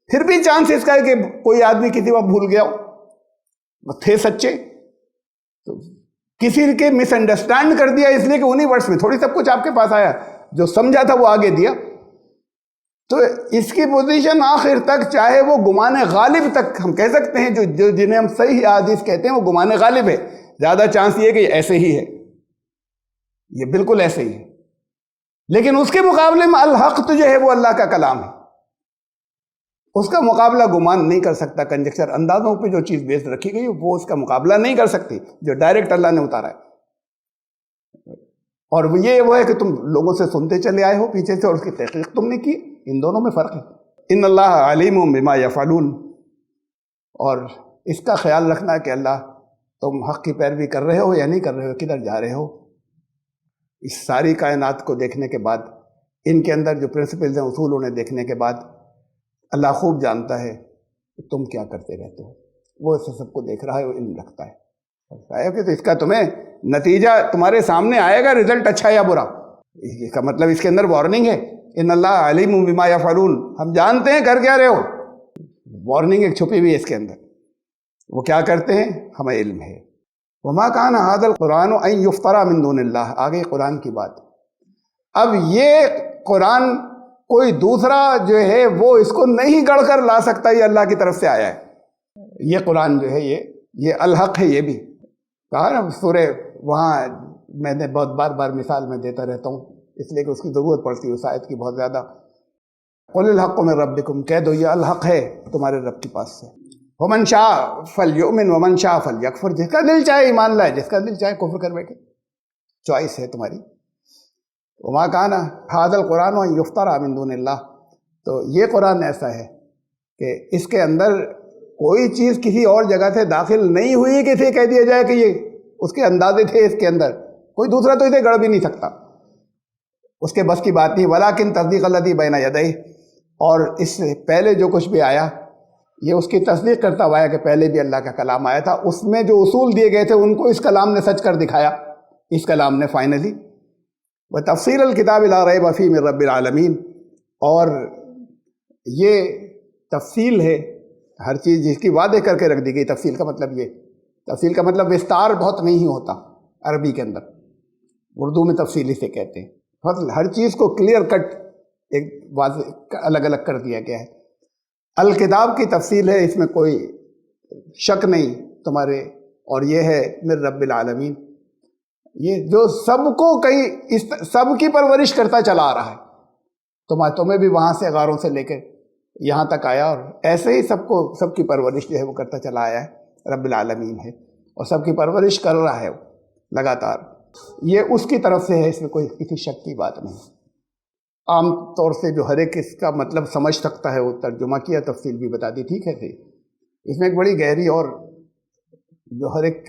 پھر بھی چانس اس کا ہے کہ کوئی آدمی کسی وقت بھول گیا ہو، تھے سچے، تو کسی کے مس انڈرسٹینڈ کر دیا اس لیے کہ انہی ورڈس میں تھوڑی سب کچھ آپ کے پاس آیا، جو سمجھا تھا وہ آگے دیا۔ تو اس کی پوزیشن آخر تک، چاہے وہ گمان غالب تک ہم کہہ سکتے ہیں، جو جنہیں ہم صحیح حدیث کہتے ہیں وہ گمان غالب ہے، زیادہ چانس یہ کہ یہ ایسے ہی ہے، یہ بالکل ایسے ہی ہے، لیکن اس کے مقابلے میں الحق تو جو ہے وہ اللہ کا کلام ہے، اس کا مقابلہ گمان نہیں کر سکتا۔ کنجیکچر، اندازوں پہ جو چیز بیس رکھی گئی وہ اس کا مقابلہ نہیں کر سکتی جو ڈائریکٹ اللہ نے اتارا ہے۔ اور یہ وہ ہے کہ تم لوگوں سے سنتے چلے آئے ہو پیچھے سے، اور اس کی تحقیق تم نے کی، ان دونوں میں فرق ہے۔ ان اللہ علیم بما یفعلون، اور اس کا خیال رکھنا کہ اللہ تم حق کی پیروی کر رہے ہو یا نہیں کر رہے ہو، کدھر جا رہے ہو؟ اس ساری کائنات کو دیکھنے کے بعد، ان کے اندر جو پرنسپلز ہیں، اصول انہیں دیکھنے کے بعد اللہ خوب جانتا ہے کہ تم کیا کرتے رہتے ہو، وہ اسے سب کو دیکھ رہا ہے، وہ علم رکھتا ہے کہ تو اس کا تمہیں نتیجہ تمہارے سامنے آئے گا، رزلٹ اچھا یا برا۔ اس کا مطلب اس کے اندر وارننگ ہے، ان اللہ علیم بما یفعلون، ہم جانتے ہیں کر کیا رہے ہو، وارننگ ایک چھپی ہوئی ہے اس کے اندر، وہ کیا کرتے ہیں ہمیں علم ہے۔ وما کان ھذا القرآن ان یفترى من دون اللہ، آگے قرآن کی بات۔ اب یہ قرآن کوئی دوسرا جو ہے وہ اس کو نہیں گڑھ کر لا سکتا، یہ اللہ کی طرف سے آیا ہے۔ یہ قرآن جو ہے یہ الحق ہے، یہ بھی کہا نا سورہ، وہاں میں نے بہت بار مثال میں دیتا رہتا ہوں اس لیے کہ اس کی ضرورت پڑتی ہے اس آیت کی بہت زیادہ۔ قل الحق من ربکم، کہہ دو یہ الحق ہے تمہارے رب کے پاس سے۔ ومن شاء فلیؤمن ومن شاء فلیکفر، جس کا دل چاہے ایمان لائے، جس کا دل چاہے کفر کر بیٹھے، چوائس ہے تمہاری۔ وما کان ھذا القرآن ان یفترى من دون اللہ، تو یہ قرآن ایسا ہے کہ اس کے اندر کوئی چیز کسی اور جگہ سے داخل نہیں ہوئی کہ اسے کہہ دیا جائے کہ یہ اس کے اندازے تھے، اس کے اندر کوئی دوسرا تو اسے گڑھ بھی نہیں سکتا، اس کے بس کی بات نہیں۔ ولیکن تصدیق الذی بین یدیہ، اور اس سے پہلے جو کچھ بھی آیا یہ اس کی تصدیق کرتا ہوا ہے کہ پہلے بھی اللہ کا کلام آیا تھا، اس میں جو اصول دیے گئے تھے ان کو اس کلام نے سچ کر دکھایا، اس کلام نے فائنلی۔ وتفصیل الکتاب لا ریب فیہ من رب العالمین، اور یہ تفصیل ہے ہر چیز جس کی وعدے کر کے رکھ دی گئی۔ تفصیل کا مطلب یہ، تفصیل کا مطلب وستار بہت نہیں ہوتا عربی کے اندر، اردو میں تفصیلی سے کہتے ہیں، ہر چیز کو کلیئر کٹ ایک واضح الگ الگ کر دیا گیا ہے۔ الکتاب کی تفصیل ہے، اس میں کوئی شک نہیں تمہارے، اور یہ ہے من رب العالمین، یہ جو سب کو کہیں سب کی پرورش کرتا چلا آ رہا ہے، تمہیں بھی وہاں سے غاروں سے لے کے یہاں تک آیا، اور ایسے ہی سب کو سب کی پرورش جو ہے وہ کرتا چلا آیا ہے، رب العالمین ہے، اور سب کی پرورش کر رہا ہے لگاتار، یہ اس کی طرف سے ہے، اس میں کوئی کسی شک کی بات نہیں۔ عام طور سے جو ہر ایک اس کا مطلب سمجھ سکتا ہے وہ ترجمہ کیا، تفصیل بھی بتا دی، ٹھیک ہے صحیح۔ اس میں ایک بڑی گہری اور جو ہر ایک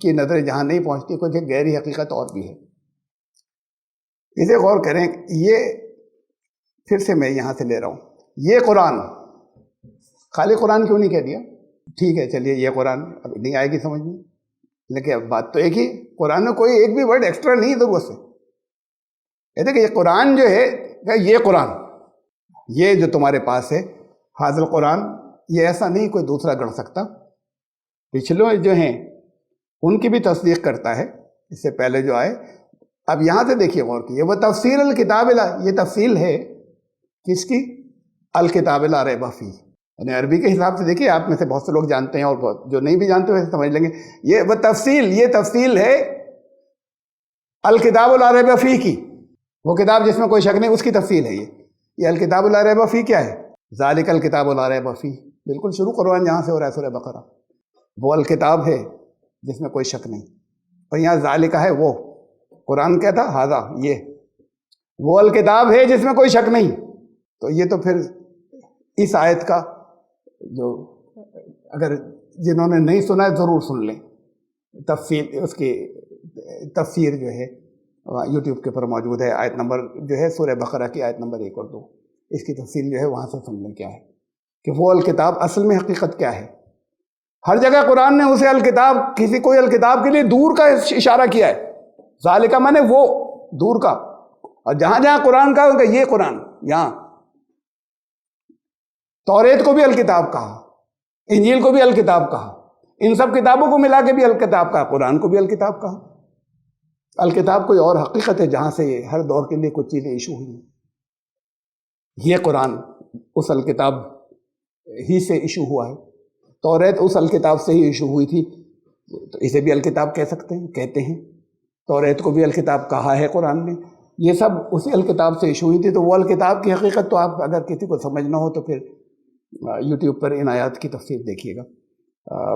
کی نظر جہاں نہیں پہنچتی، کچھ ایک گہری حقیقت اور بھی ہے، اسے غور کریں۔ یہ پھر سے میں یہاں سے لے رہا ہوں، یہ قرآن، خالی قرآن کیوں نہیں کہہ دیا؟ ٹھیک ہے چلیے یہ قرآن اب نہیں آئے گی سمجھ میں، لیکن اب بات تو ایک ہی، قرآن میں کوئی ایک بھی ورڈ ایکسٹرا نہیں ضرورت سے۔ یہ دیکھیں یہ قرآن جو ہے، یہ قرآن یہ جو تمہارے پاس ہے حاضر قرآن، یہ ایسا نہیں کوئی دوسرا گڑھ سکتا، پچھلے جو ہیں ان کی بھی تصدیق کرتا ہے، اس سے پہلے جو آئے۔ اب یہاں سے دیکھیے غور کیجیے، وہ تفسیر الکتاب یہ تفصیل ہے کس کی؟ الکتاب لا ریب فیہ، یعنی عربی کے حساب سے دیکھیے، آپ میں سے بہت سے لوگ جانتے ہیں اور جو نہیں بھی جانتے ویسے سمجھ لیں گے، یہ وہ تفصیل، یہ تفصیل ہے الکتاب لا ریب فیہ کی، وہ کتاب جس میں کوئی شک نہیں، اس کی تفصیل ہے یہ الکتاب لا ریب فیہ کیا ہے؟ ذالک الکتاب لا ریب فیہ، بالکل شروع قرآن جہاں سے ہو رہا ہے سورہ بقرہ، وہ الکتاب ہے جس میں کوئی شک نہیں، اور یہاں ذالک ہے وہ، قرآن کیا تھا؟ ہذا، یہ وہ الکتاب ہے جس میں کوئی شک نہیں۔ تو یہ تو پھر اس آیت کا جو اگر جنہوں نے نہیں سنا ہے ضرور سن لیں، تفصیل اس کی تفسیر جو ہے یوٹیوب کے اوپر موجود ہے، آیت نمبر جو ہے سورہ بقرہ کی آیت نمبر 1 اور 2، اس کی تفصیل جو ہے وہاں سے سن لیں کیا ہے کہ وہ الکتاب اصل میں حقیقت کیا ہے۔ ہر جگہ قرآن نے اسے الکتاب، کسی کوئی الکتاب کے لیے دور کا اشارہ کیا ہے، ذالک مانے وہ دور کا، اور جہاں جہاں قرآن کا ہوگا یہ قرآن، یہاں توریت کو بھی الکتاب کہا، انجیل کو بھی الکتاب کہا، ان سب کتابوں کو ملا کے بھی الکتاب کہا، قرآن کو بھی الکتاب کہا۔ الکتاب کوئی اور حقیقت ہے جہاں سے ہر دور کے لیے کچھ چیزیں ایشو ہوئی، یہ قرآن اس الکتاب ہی سے ایشو ہوا ہے، توریت اس الکتاب سے ہی ایشو ہوئی تھی، تو اسے بھی الکتاب کہہ سکتے ہیں، کہتے ہیں، توریت کو بھی الکتاب کہا ہے قرآن نے، یہ سب اسی الکتاب سے ایشو ہوئی تھی۔ تو وہ الکتاب کی حقیقت تو آپ اگر کسی کو سمجھنا ہو تو پھر یوٹیوب پر ان آیات کی تفسیر دیکھیے گا،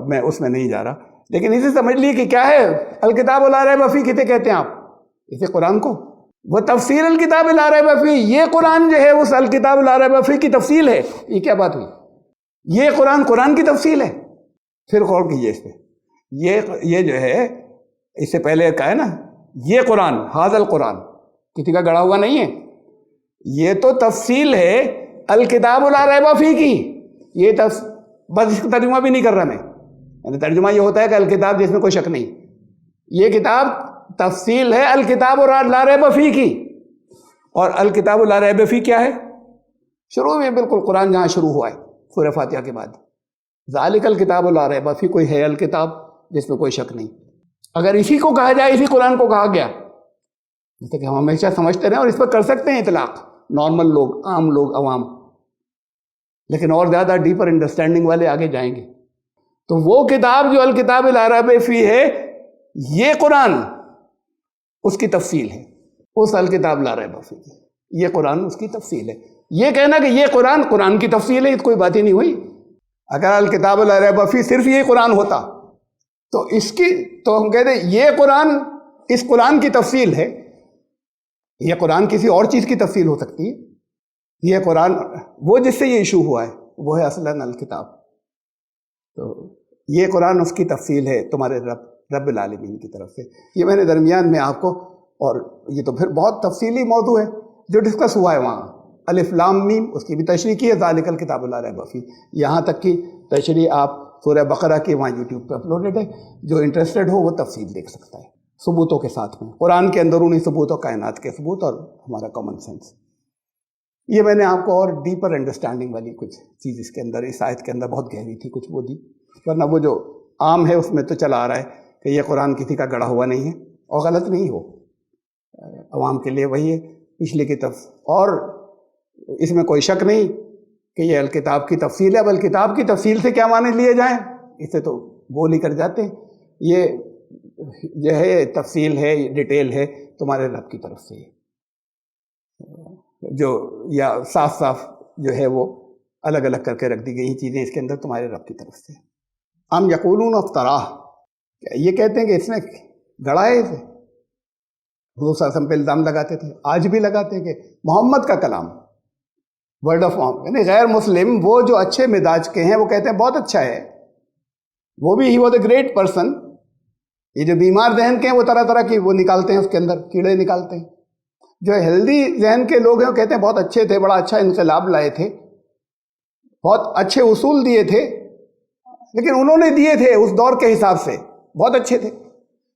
میں اس میں نہیں جا رہا، لیکن اسے سمجھ لیے کہ کیا ہے الکتاب لا ریب فیہ، کسے کہتے ہیں آپ؟ اسے قرآن کو، وہ تفسیر الکتاب لا ریب فیہ، یہ قرآن جو ہے اس الکتاب لا ریب فیہ کی تفصیل ہے۔ یہ کیا بات ہوئی؟ یہ قرآن قرآن کی تفصیل ہے، پھر غور کیجیے اس پہ۔ یہ جو ہے اس سے پہلے کہا ہے نا، یہ قرآن ھذا القرآن کسی کا گڑا ہوا نہیں ہے، یہ تو تفصیل ہے الکتاب لا ریب فیہ کی. یہ بس اس کا ترجمہ بھی نہیں کر رہا میں، یعنی ترجمہ یہ ہوتا ہے کہ الکتاب جس میں کوئی شک نہیں. یہ کتاب تفصیل ہے الکتاب لا ریب فیہ کی. اور الکتاب لا ریب فیہ کیا ہے؟ شروع میں بالکل قرآن جہاں شروع ہوا ہے سورہ فاتحہ کے بعد، ذالک الکتاب لا ریب فیہ، کوئی ہے الکتاب جس میں کوئی شک نہیں. اگر اسی کو کہا جائے، اسی قرآن کو کہا گیا، جیسے کہ ہم ہمیشہ سمجھتے رہے اور اس پر کر سکتے ہیں اطلاق نارمل لوگ، عام لوگ، عوام، لیکن اور زیادہ ڈیپر انڈرسٹینڈنگ والے آگے جائیں گے. تو وہ کتاب جو الکتاب لا ریب فیہ ہے، یہ قرآن اس کی تفصیل ہے، اس الکتاب لا ریب فیہ کی. یہ قرآن اس کی تفصیل ہے. یہ کہنا کہ یہ قرآن کی تفصیل ہے، یہ کوئی بات ہی نہیں ہوئی. اگر الکتاب لا ریب فیہ صرف یہ قرآن ہوتا تو ہم کہتے ہیں یہ قرآن اس قرآن کی تفصیل ہے. یہ قرآن کسی اور چیز کی تفصیل ہو سکتی ہے. یہ قرآن وہ جس سے یہ ایشو ہوا ہے وہ ہے اصلاً الکتاب. تو یہ قرآن اس کی تفصیل ہے تمہارے رب العالمین کی طرف سے. یہ میں نے درمیان میں آپ کو، اور یہ تو پھر بہت تفصیلی موضوع ہے جو ڈسکس ہوا ہے وہاں، الف لام میم، اس کی بھی تشریح کی ہے، ذالک الکتاب لا ریب فیہ. یہاں تک کی تشریح آپ سورہ بقرہ کی وہاں یوٹیوب پہ اپلوڈڈ ہے، جو انٹرسٹڈ ہو وہ تفصیل دیکھ سکتا ہے ثبوتوں کے ساتھ میں، قرآن کے اندرونی ثبوت اور کائنات کے ثبوت اور ہمارا کامن سینس. یہ میں نے آپ کو اور ڈیپر انڈرسٹینڈنگ والی کچھ چیز اس کے اندر، اس آیت کے اندر بہت گہری تھی، کچھ وہ دی، ورنہ وہ جو عام ہے اس میں تو چلا آ رہا ہے کہ یہ قرآن کسی کا گڑا ہوا نہیں ہے، اور غلط نہیں ہو، عوام کے لیے وہی ہے پچھلے کی اور اس میں کوئی شک نہیں کہ یہ الکتاب کی تفصیل ہے. اب الکتاب کی تفصیل سے کیا معنی لیے جائیں، اسے تو بول ہی کر جاتے ہیں. یہ جو ہے تفصیل ہے، ڈیٹیل ہے تمہارے رب کی طرف سے، جو یا صاف صاف جو ہے وہ الگ الگ کر کے رکھ دی گئی چیزیں اس کے اندر تمہارے رب کی طرف سے. ام یقولون افطراہ، یہ کہتے ہیں کہ اس نے گڑا ہے اسے. حضور صلی اللہ علیہ وسلم پہ الزام لگاتے تھے، آج بھی لگاتے ہیں کہ محمد کا کلام، ورڈ آف محمد. یعنی غیر مسلم وہ جو اچھے مزاج کے ہیں وہ کہتے ہیں بہت اچھا ہے، وہ بھی he was a great person. یہ جو بیمار ذہن کے ہیں وہ طرح طرح کی وہ نکالتے ہیں، اس کے اندر کیڑے نکالتے ہیں. جو ہیلدی ذہن کے لوگ ہیں وہ کہتے ہیں بہت اچھے تھے، بڑا اچھا انقلاب لائے تھے، بہت اچھے اصول دیے تھے، لیکن انہوں نے دیے تھے اس دور کے حساب سے، بہت اچھے تھے.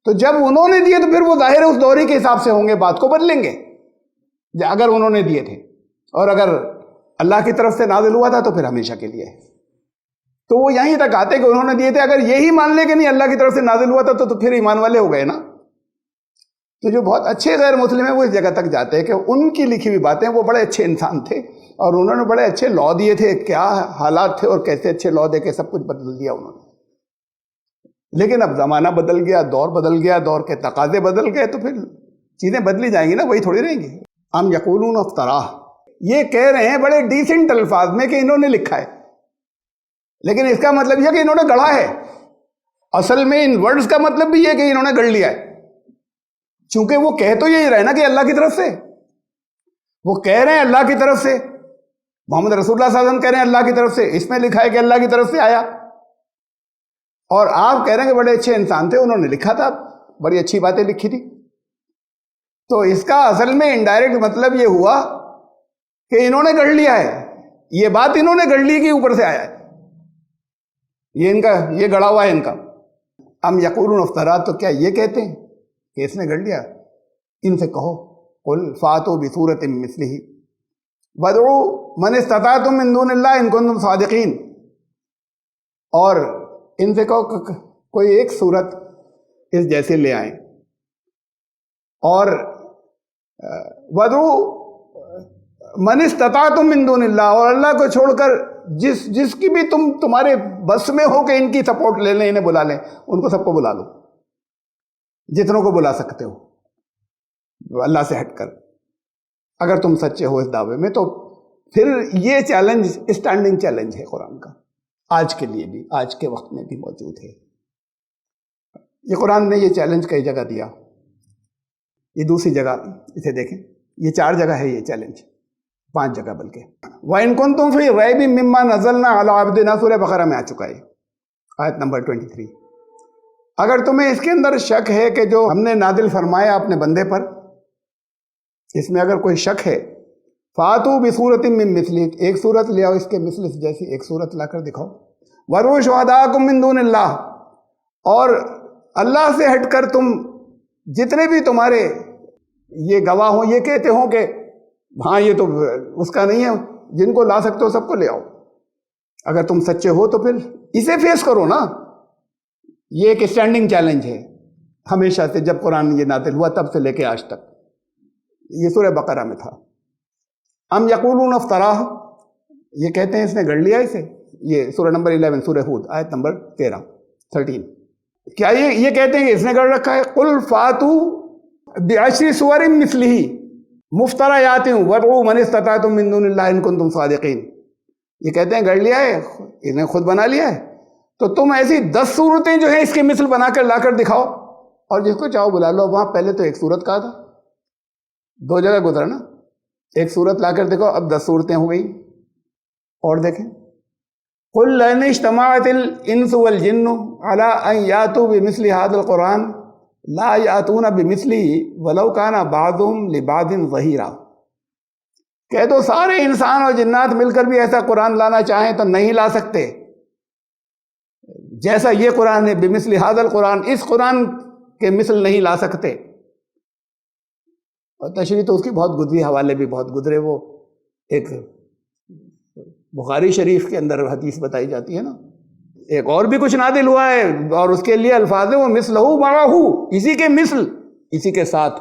تو جب انہوں نے دیے تو پھر وہ ظاہر ہے اس دوری کے حساب سے ہوں گے، بات کو بدلیں گے اگر انہوں نے دیے تھے. اور اگر اللہ کی طرف سے نازل ہوا تھا تو پھر ہمیشہ کے لیے ہے. تو وہ یہیں تک آتے کہ انہوں نے دیے تھے. اگر یہی مان لے کہ نہیں اللہ کی طرف سے نازل ہوا تھا تو پھر ایمان والے ہو گئے نا. تو جو بہت اچھے غیر مسلم ہیں وہ اس جگہ تک جاتے ہیں کہ ان کی لکھی ہوئی باتیں، وہ بڑے اچھے انسان تھے اور انہوں نے بڑے اچھے لا دیے تھے، کیا حالات تھے اور کیسے اچھے لا دے کے سب کچھ بدل دیا انہوں نے. لیکن اب زمانہ بدل گیا، دور بدل گیا، دور کے تقاضے بدل گئے، تو پھر چیزیں بدلی جائیں گی نا، وہی تھوڑی رہیں گی. ام یقولون افطراہ، یہ کہہ رہے ہیں بڑے ڈیسنٹ الفاظ میں کہ انہوں نے لکھا ہے، لیکن اس کا مطلب یہ کہ انہوں نے گڑھا ہے. اصل میں ان ورڈز کا مطلب بھی یہ کہ انہوں نے گڑھ لیا ہے، چونکہ وہ کہہ تو یہی رہے نا کہ اللہ کی طرف سے. وہ کہہ رہے ہیں اللہ کی طرف سے، محمد رسول اللہ صلی اللہ علیہ وسلم کہہ رہے ہیں اللہ کی طرف سے، اس میں لکھا ہے کہ اللہ کی طرف سے آیا. اور آپ کہہ رہے ہیں کہ بڑے اچھے انسان تھے، انہوں نے لکھا تھا، بڑی اچھی باتیں لکھی تھی. تو اس کا اصل میں انڈائریکٹ مطلب یہ ہوا کہ انہوں نے گڑھ لیا ہے، یہ بات انہوں نے گڑھ لی کہ اوپر سے آیا ہے، یہ ان کا یہ گڑھا ہوا ہے ان کا. ام یقولون افطرا، تو کیا یہ کہتے ہیں کہ اس نے گڑھ لیا؟ ان سے کہو قل فاتوا بسورۃ مثلہ وادعوا من استطعتم من دون اللہ ان کنتم صادقین. اور ان سے کہو کہ کوئی ایک صورت اس جیسے لے آئیں، اور وادعوا من استطعتم من دون اللہ، اور اللہ کو چھوڑ کر جس کی بھی تمہارے بس میں ہو کہ ان کی سپورٹ لے لیں، انہیں بلا لیں، ان کو سب کو بلا لو، جتنوں کو بلا سکتے ہو اللہ سے ہٹ کر، اگر تم سچے ہو اس دعوے میں. تو پھر یہ چیلنج اسٹینڈنگ چیلنج ہے قرآن کا، آج کے لیے بھی، آج کے وقت میں بھی موجود ہے. یہ قرآن نے یہ چیلنج کئی جگہ دیا. یہ دوسری جگہ اسے دیکھیں، یہ 4 جگہ ہے یہ چیلنج، 5 جگہ بلکہ. وَإِن كُنتُمْ فِي رَيْبٍ مِّمَّا نَزَّلْنَا عَلَىٰ عَبْدِنَا سورہ بقرہ میں آ چکا ہے، آیت نمبر 23. اگر تمہیں اس کے اندر شک ہے کہ جو ہم نے نازل فرمایا اپنے بندے پر، اس میں اگر کوئی شک ہے، فاتو بصورت من مثلی، ایک صورت لے آؤ اس کے مثل جیسی ایک صورت لا کر دکھاؤ، وروا شہداءکم من دون اللہ، اور اللہ سے ہٹ کر تم جتنے بھی تمہارے یہ گواہ ہوں یہ کہتے ہوں کہ ہاں یہ تو اس کا نہیں ہے، جن کو لا سکتے ہو سب کو لے آؤ۔ اگر تم سچے ہو تو پھر اسے فیس کرو نا۔ یہ ایک اسٹینڈنگ چیلنج ہے ہمیشہ سے، جب قرآن یہ نازل ہوا تب سے لے کے آج تک۔ یہ سورہ بقرہ میں تھا۔ ام یقولون افطراہ، یہ کہتے ہیں اس نے گڑھ لیا اسے، یہ سورہ نمبر 11 سورہ ہود آیت نمبر 13۔ کیا یہ کہتے ہیں کہ اس نے گڑھ رکھا ہے؟ قل فاتو بعشر سور مثلہ مفتریات وادعوا من استطعتم من دون اللہ ان کنتم صادقین۔ یہ کہتے ہیں گڑھ لیا ہے، اس نے خود بنا لیا ہے، تو تم ایسی 10 صورتیں جو ہیں اس کے مثل بنا کر لا کر دکھاؤ، اور جس کو چاہو بلا لو۔ وہاں پہلے تو ایک صورت کہا تھا، 2 جگہ گزرا نا، ایک صورت لا کر دیکھو، اب 10 صورتیں ہو گئی۔ اور دیکھیں، قل لئن اجتمعت الانس والجن على ان یاتوا بمثل هذا القرآن لا یاتون بمثله ولو كان بعضهم لبعض ظہیرا۔ کہہ دو سارے انسان اور جنات مل کر بھی ایسا قرآن لانا چاہیں تو نہیں لا سکتے جیسا یہ قرآن ہے، بمثل هذا القرآن، اس قرآن کے مثل نہیں لا سکتے۔ اور تشریح تو اس کی بہت گزری، حوالے بھی بہت گزرے۔ وہ ایک بخاری شریف کے اندر حدیث بتائی جاتی ہے نا، ایک اور بھی کچھ نازل ہوا ہے اور اس کے لیے الفاظ ہے وہ مثلہ معہ، اسی کے مثل، اسی کے ساتھ۔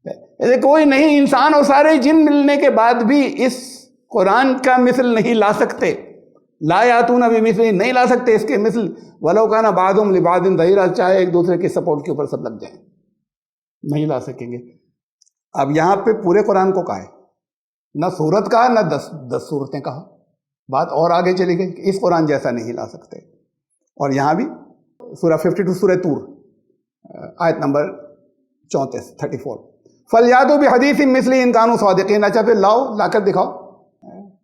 ایسے کوئی نہیں، انسان اور سارے جن ملنے کے بعد بھی اس قرآن کا مثل نہیں لا سکتے۔ لا یاتون بمثلہ، نہیں لا سکتے اس کے مثل، ولو کان بعضهم لبعض ظہیرا، چاہے ایک دوسرے کے سپورٹ کے اوپر سب لگ جائیں، نہیں لا سکیں گے۔ اب یہاں پہ پورے قرآن کو کہا ہے، نہ صورت کہا، نہ 10 صورتیں کہا، بات اور آگے چلی گئی کہ اس قرآن جیسا نہیں لا سکتے۔ اور یہاں بھی سورہ 52 سورہ طور آیت نمبر 34 فَلْيَأْتُوا بِحَدِيثٍ مِّثْلِهِ إِن كَانُوا صَادِقِينَ، اچھا پھر لاؤ، لا کر دکھاؤ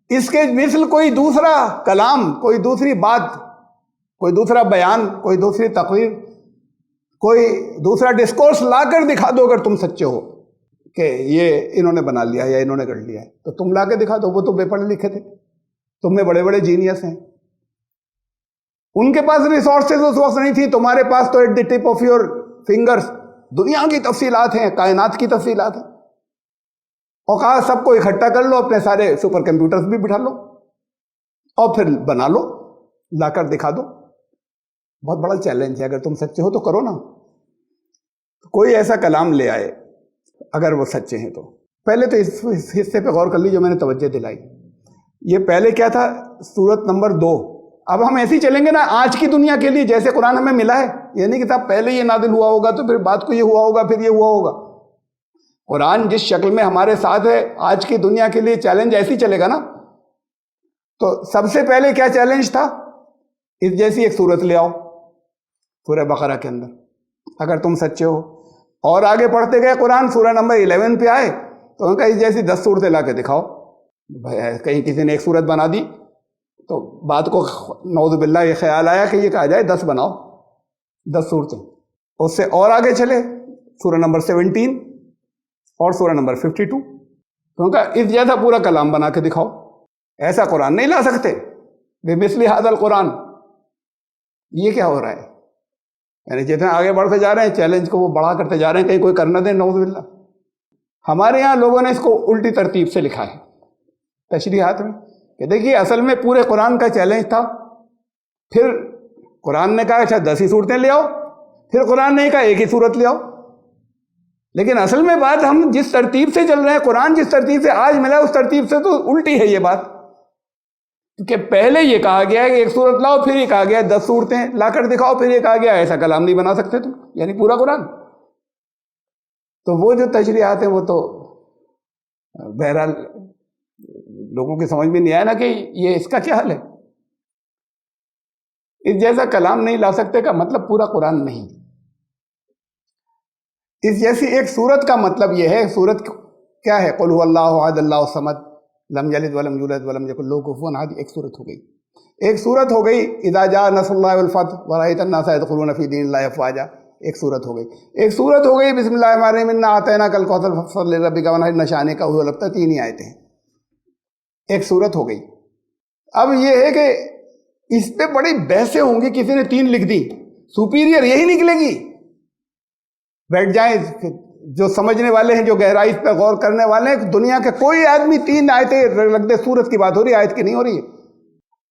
اس کے مثل کوئی دوسرا کلام، کوئی دوسری بات، کوئی دوسرا بیان، کوئی دوسری تقریر، کوئی دوسرا ڈسکورس لا کر دکھا دو اگر تم سچے ہو کہ یہ انہوں نے بنا لیا یا انہوں نے کر لیا ہے، تو تم لا کے دکھا دو۔ وہ تو بے پڑھے لکھے تھے، تم میں بڑے بڑے جینیس ہیں، ان کے پاس ریسورسز اس وقت نہیں تھی، تمہارے پاس تو at the tip of your fingers دنیا کی تفصیلات ہیں، کائنات کی تفصیلات ہیں، اور کہا سب کو اکٹھا کر لو، اپنے سارے سپر کمپیوٹرز بھی بٹھا لو اور پھر بنا لو، لا کر دکھا دو۔ بہت بڑا چیلنج ہے، اگر تم سچے ہو تو کرو نا، کوئی ایسا کلام لے آئے اگر وہ سچے ہیں تو۔ پہلے تو اس حصے پہ غور کر لی جو میں نے توجہ دلائی۔ یہ پہلے کیا تھا؟ سورت نمبر 2۔ اب ہم ایسے ہی چلیں گے نا آج کی دنیا کے لیے، جیسے قرآن ہمیں ملا ہے، یہ نہیں کہ صاحب پہلے یہ نازل ہوا ہوگا تو پھر بعد کو یہ ہوا ہوگا، پھر یہ ہوا ہوگا۔ قرآن جس شکل میں ہمارے ساتھ ہے آج کی دنیا کے لیے چیلنج ایسے ہی چلے گا نا۔ تو سب سے پہلے کیا چیلنج تھا؟ اس جیسی ایک صورت لے آؤ سورہ بقرہ کے اندر اگر تم سچے ہو۔ اور آگے پڑھتے گئے قرآن، سورہ نمبر 11 پہ آئے تو ان کا اس جیسی 10 صورتیں لا کے دکھاؤ۔ کہیں کسی نے ایک صورت بنا دی تو بات کو نعوذ باللہ یہ خیال آیا کہ یہ کہا جائے 10 بناؤ، 10 صورتیں۔ اس سے اور آگے چلے سورہ نمبر 17 اور سورہ نمبر 52 تو ان کا اس جیسا پورا کلام بنا کے دکھاؤ۔ ایسا قرآن نہیں لا سکتے بمثل ھذا القرآن۔ یہ کیا ہو رہا ہے؟ یعنی جتنا آگے بڑھتے جا رہے ہیں چیلنج کو وہ بڑھا کرتے جا رہے ہیں، کہیں کوئی کر نہ دے نعوذ باللہ۔ ہمارے یہاں لوگوں نے اس کو الٹی ترتیب سے لکھا ہے تشریحات میں کہ دیکھیے اصل میں پورے قرآن کا چیلنج تھا، پھر قرآن نے کہا اچھا 10 ہی صورتیں لے آؤ، پھر قرآن نے کہا ایک ہی صورت لے آؤ۔ لیکن اصل میں بات ہم جس ترتیب سے چل رہے ہیں، قرآن جس ترتیب سے آج ملا اس ترتیب سے تو الٹی ہے یہ بات، کہ پہلے یہ کہا گیا ہے کہ ایک صورت لاؤ، پھر یہ کہا گیا 10 صورتیں لا کر دکھاؤ، پھر یہ کہا گیا ایسا کلام نہیں بنا سکتے تم، یعنی پورا قرآن۔ تو وہ جو تشریحات ہیں وہ تو بہرحال لوگوں کی سمجھ میں نہیں آیا نا کہ یہ اس کا کیا حل ہے۔ اس جیسا کلام نہیں لا سکتے کا مطلب پورا قرآن نہیں۔ اس جیسی ایک صورت کا مطلب یہ ہے، صورت کیا ہے؟ قل هو اللہ احد اللہ الصمد لم یلد ولم یولد ولم یکن لہ کفوا احد، ایک صورت ہو گئی۔ ایک صورت ہو گئی اذا جاء نصر اللہ والفتح ورأیت الناس يدخلون فی دین اللہ افواجا، ایک صورت ہو گئی. ایک صورت ہو گئی بسم اللہ الرحمن الرحیم انا اعطیناک الکوثر فصل لربک وانحر، نشانے کا ہوئے لگتا 3 ہی آیتیں ہیں، ایک صورت ہو گئی. اب یہ ہے کہ اس پہ بڑی بحثیں ہوں گی، کسی نے 3 لکھ دی، سپیریئر یہی نکلے گی. بیٹھ جائیں جو سمجھنے والے ہیں، جو گہرائی پہ غور کرنے والے ہیں، دنیا کے کوئی آدمی 3 آیتیں رکھ دے، سورت کی بات ہو رہی ہے، آیت کی نہیں ہو رہی ہے.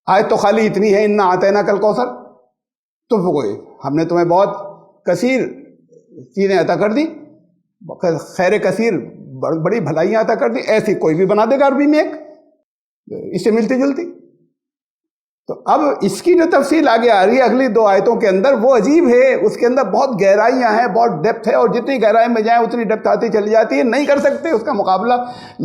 آیت تو خالی اتنی ہے انا اعطیناک الکوثر، تو ہم نے تمہیں بہت کثیر چیزیں عطا کر دی، خیر کثیر، بڑی بھلائیاں عطا کر دی. ایسی کوئی بھی بنا دے گا عربی میں ایک اس سے ملتی جلتی. تو اب اس کی جو تفصیل آگے آ رہی ہے اگلی 2 آیتوں کے اندر، وہ عجیب ہے، اس کے اندر بہت گہرائیاں ہیں، بہت ڈیپتھ ہے، اور جتنی گہرائی میں جائیں اتنی ڈیپتھ آتی چلی جاتی ہے، نہیں کر سکتے اس کا مقابلہ.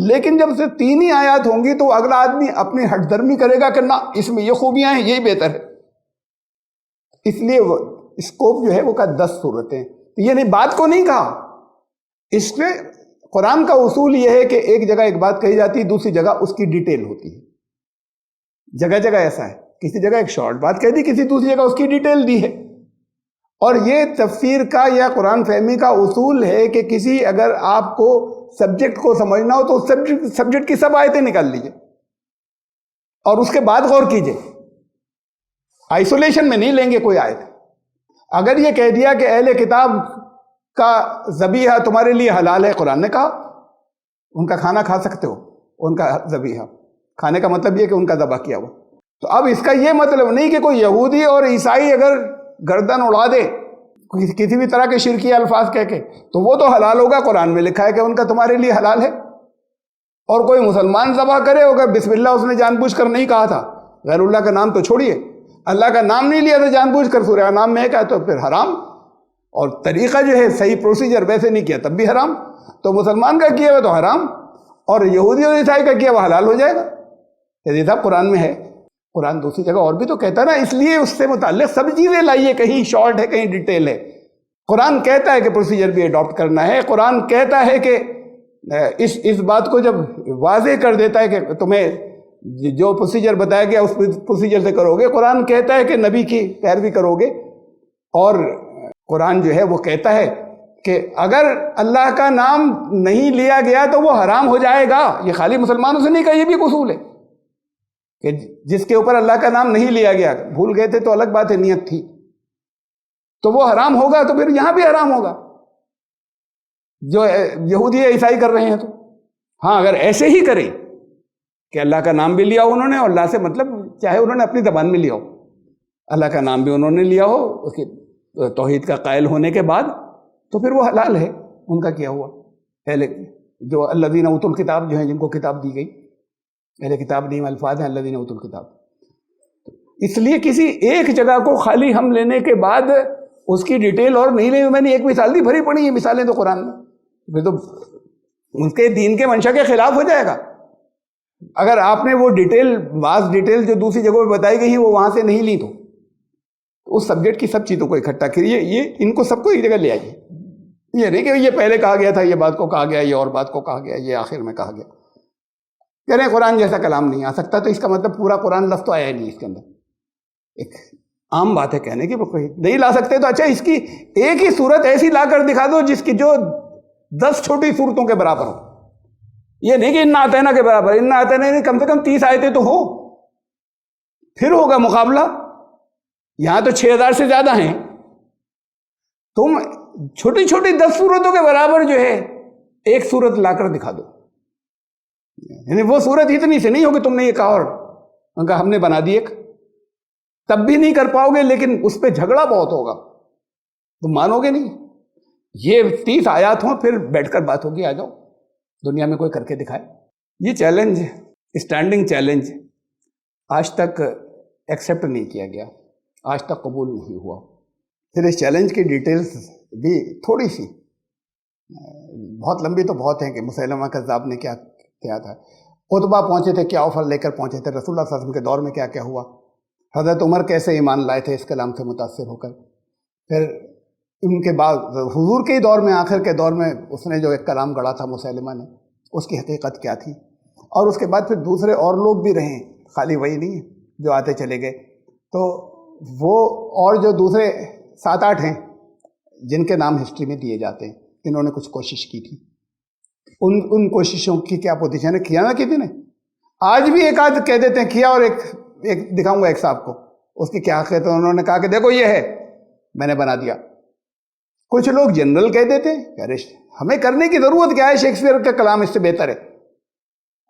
لیکن جب سے 3 ہی آیات ہوں گی تو اگلا آدمی اپنی ہٹ درمی کرے گا کہ نہ اس میں یہ خوبیاں ہیں، یہی بہتر ہے. اس لیے وہ اسکوپ جو ہے وہ کا 10 صورتیں، یہ نہیں بات کو نہیں کہا. اس میں قرآن کا اصول یہ ہے کہ ایک جگہ ایک بات کہی جاتی ہے، دوسری جگہ اس کی ڈیٹیل ہوتی ہے. جگہ جگہ ایسا ہے، کسی جگہ ایک شارٹ بات کہہ دی، کسی دوسری جگہ اس کی ڈیٹیل دی ہے. اور یہ تفسیر کا یا قرآن فہمی کا اصول ہے کہ کسی اگر آپ کو سبجیکٹ کو سمجھنا ہو تو سبجیکٹ کی سب آیتیں نکال لیجئے اور اس کے بعد غور کیجئے. آئسولیشن میں نہیں لیں گے کوئی آیت. اگر یہ کہہ دیا کہ اہل کتاب کا ذبیحہ تمہارے لیے حلال ہے، قرآن نے کہا ان کا کھانا کھا سکتے ہو، ان کا ذبیحہ کھانے کا مطلب یہ کہ ان کا ذبح کیا ہوا. تو اب اس کا یہ مطلب نہیں کہ کوئی یہودی اور عیسائی اگر گردن اڑا دے کسی بھی طرح کے شرکی الفاظ کہہ کے تو وہ تو حلال ہوگا، قرآن میں لکھا ہے کہ ان کا تمہارے لیے حلال ہے. اور کوئی مسلمان ذبح کرے ہوگا بسم اللہ اس نے جان بوجھ کر نہیں کہا تھا، غیر اللہ کا نام تو چھوڑیے، اللہ کا نام نہیں لیا تھا جان بوجھ کر، سورہ نام میں کہا تو پھر حرام. اور طریقہ جو ہے صحیح پروسیجر ویسے نہیں کیا تب بھی حرام. تو مسلمان کا کیا ہوا تو حرام، اور یہودی اور عیسائی کا کیا ہوا حلال ہو جائے گا. یہ صاحب قرآن میں ہے، قرآن دوسری جگہ اور بھی تو کہتا ہے نا، اس لیے اس سے متعلق سب چیزیں لائیے، کہیں شارٹ ہے کہیں ڈیٹیل ہے. قرآن کہتا ہے کہ پروسیجر بھی اڈاپٹ کرنا ہے، قرآن کہتا ہے کہ اس بات کو جب واضح کر دیتا ہے کہ تمہیں جو پروسیجر بتایا گیا اس پروسیجر سے کرو گے. قرآن کہتا ہے کہ نبی کی پیروی کرو گے، اور قرآن جو ہے وہ کہتا ہے کہ اگر اللہ کا نام نہیں لیا گیا تو وہ حرام ہو جائے گا. یہ خالی مسلمانوں سے نہیں کہا، یہ بھی ایک اصول ہے کہ جس کے اوپر اللہ کا نام نہیں لیا گیا، بھول گئے تھے تو الگ بات ہے، نیت تھی تو وہ حرام ہوگا. تو پھر یہاں بھی حرام ہوگا جو یہودی یا عیسائی کر رہے ہیں. تو ہاں اگر ایسے ہی کریں کہ اللہ کا نام بھی لیا ہو انہوں نے، اور اللہ سے مطلب چاہے انہوں نے اپنی زبان میں لیا ہو، اللہ کا نام بھی انہوں نے لیا ہو اس کی توحید کا قائل ہونے کے بعد، تو پھر وہ حلال ہے ان کا کیا ہوا. پہلے جو الذین اوتوا الکتاب جو ہیں، جن کو کتاب دی گئی، اہل کتاب نہیں الفاظ ہیں الذین اوتوا الکتاب. اس لیے کسی ایک جگہ کو خالی ہم لینے کے بعد اس کی ڈیٹیل اور نہیں لیں. میں نے ایک مثال دی، بھری پڑی یہ مثالیں تو قرآن میں، پھر تو ان کے دین کے منشا کے خلاف ہو جائے گا. اگر آپ نے وہ ڈیٹیل واس ڈیٹیل جو دوسری جگہوں پہ بتائی گئی ہیں وہ وہاں سے نہیں لی تو اس سبجیکٹ کی سب چیزوں کو اکٹھا کریے، یہ ان کو سب کو ایک جگہ لے آئیے. یہ نہیں کہ یہ پہلے کہا گیا تھا، یہ بات کو کہا گیا، یہ اور بات کو کہا گیا، یہ آخر میں کہا گیا. کہہ رہے ہیں قرآن جیسا کلام نہیں آ سکتا، تو اس کا مطلب پورا قرآن لفظ تو آیا ہی نہیں اس کے اندر. ایک عام بات ہے کہنے کی، نہیں لا سکتے تو اچھا اس کی ایک ہی صورت ایسی لا کر دکھا دو جس کی جو 10 چھوٹی صورتوں کے برابر ہو. یہ نہیں کہ انا اعطیناک کے برابر، انا اعطیناک نہیں، کم سے کم 30 آیتیں تو ہو، پھر ہوگا مقابلہ. یہاں تو 6000 سے زیادہ ہیں، تم چھوٹی چھوٹی 10 صورتوں کے برابر جو ہے ایک صورت لا کر دکھا دو. یعنی وہ صورت اتنی سے نہیں ہوگی تم نے یہ کہا اور کہا ہم نے بنا دی ایک، تب بھی نہیں کر پاؤ گے، لیکن اس پہ جھگڑا بہت ہوگا، تم مانو گے نہیں. یہ 30 آیات ہوں پھر بیٹھ کر بات ہوگی، آ جاؤ دنیا میں کوئی کر کے دکھائے. یہ چیلنج، اسٹینڈنگ چیلنج آج تک ایکسیپٹ نہیں کیا گیا، آج تک قبول نہیں ہوا. پھر اس چیلنج کی ڈیٹیلز بھی تھوڑی سی، بہت لمبی تو بہت ہیں کہ مسیلمہ کذاب نے کیا تھا، عتبہ پہنچے تھے، کیا آفر لے کر پہنچے تھے، رسول اللہ صلی اللہ علیہ وسلم کے دور میں کیا کیا ہوا، حضرت عمر کیسے ایمان لائے تھے اس کلام سے متاثر ہو کر. پھر ان کے بعد حضور کے ہی دور میں، آخر کے دور میں اس نے جو ایک کلام گڑھا تھا مسیلمہ نے، اس کی حقیقت کیا تھی. اور اس کے بعد پھر دوسرے اور لوگ بھی رہے، خالی وہی نہیں ہے، جو آتے چلے گئے. تو وہ اور جو دوسرے 7-8 ہیں جن کے نام ہسٹری میں دیے جاتے ہیں انہوں نے کچھ کوشش کی تھی, ان کوششوں کی کیا پوزیشن ہے؟ کیا نہ کسی نے. آج بھی ایک آدھ کہہ دیتے ہیں کیا, اور ایک دکھاؤں گا ایک صاحب کو, اس کی کیا حقیقت ہے. انہوں نے کہا کہ دیکھو یہ ہے, میں نے بنا دیا. کچھ لوگ جنرل کہہ دیتے ہیں ارے ہمیں کرنے کی ضرورت کیا ہے, شیکسپیئر کا کلام اس سے بہتر ہے.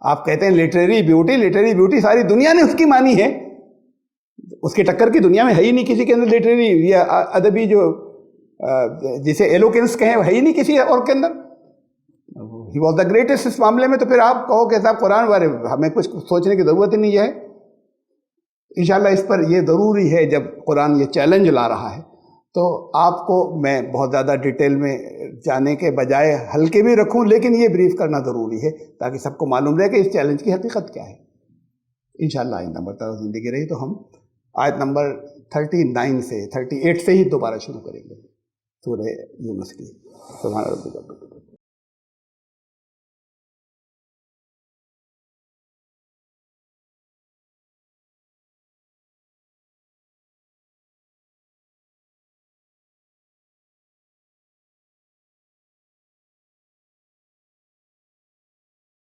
آپ کہتے ہیں لٹریری بیوٹی ساری دنیا نے اس کی مانی ہے, اس کی ٹکر کی دنیا میں ہے ہی نہیں کسی کے اندر. لٹریری یا ادبی جو جسے ایلوکینس کہیں ہے ہی نہیں کسی اور کے اندر. ہی واز دا گریٹسٹ اس معاملے میں. تو پھر آپ کہو کہ صاحب قرآن بارے ہمیں کچھ سوچنے کی ضرورت ہی نہیں ہے. انشاءاللہ اس پر یہ ضروری ہے, جب قرآن یہ چیلنج لا رہا ہے تو آپ کو میں بہت زیادہ ڈیٹیل میں جانے کے بجائے ہلکے بھی رکھوں, لیکن یہ بریف کرنا ضروری ہے تاکہ سب کو معلوم رہے کہ اس چیلنج کی حقیقت کیا ہے. انشاءاللہ آئندہ مرتبہ زندگی رہی تو ہم آیت نمبر 39 سے 38 سے ہی دوبارہ شروع کریں گے سورہ یونس کی. سبحان ربک.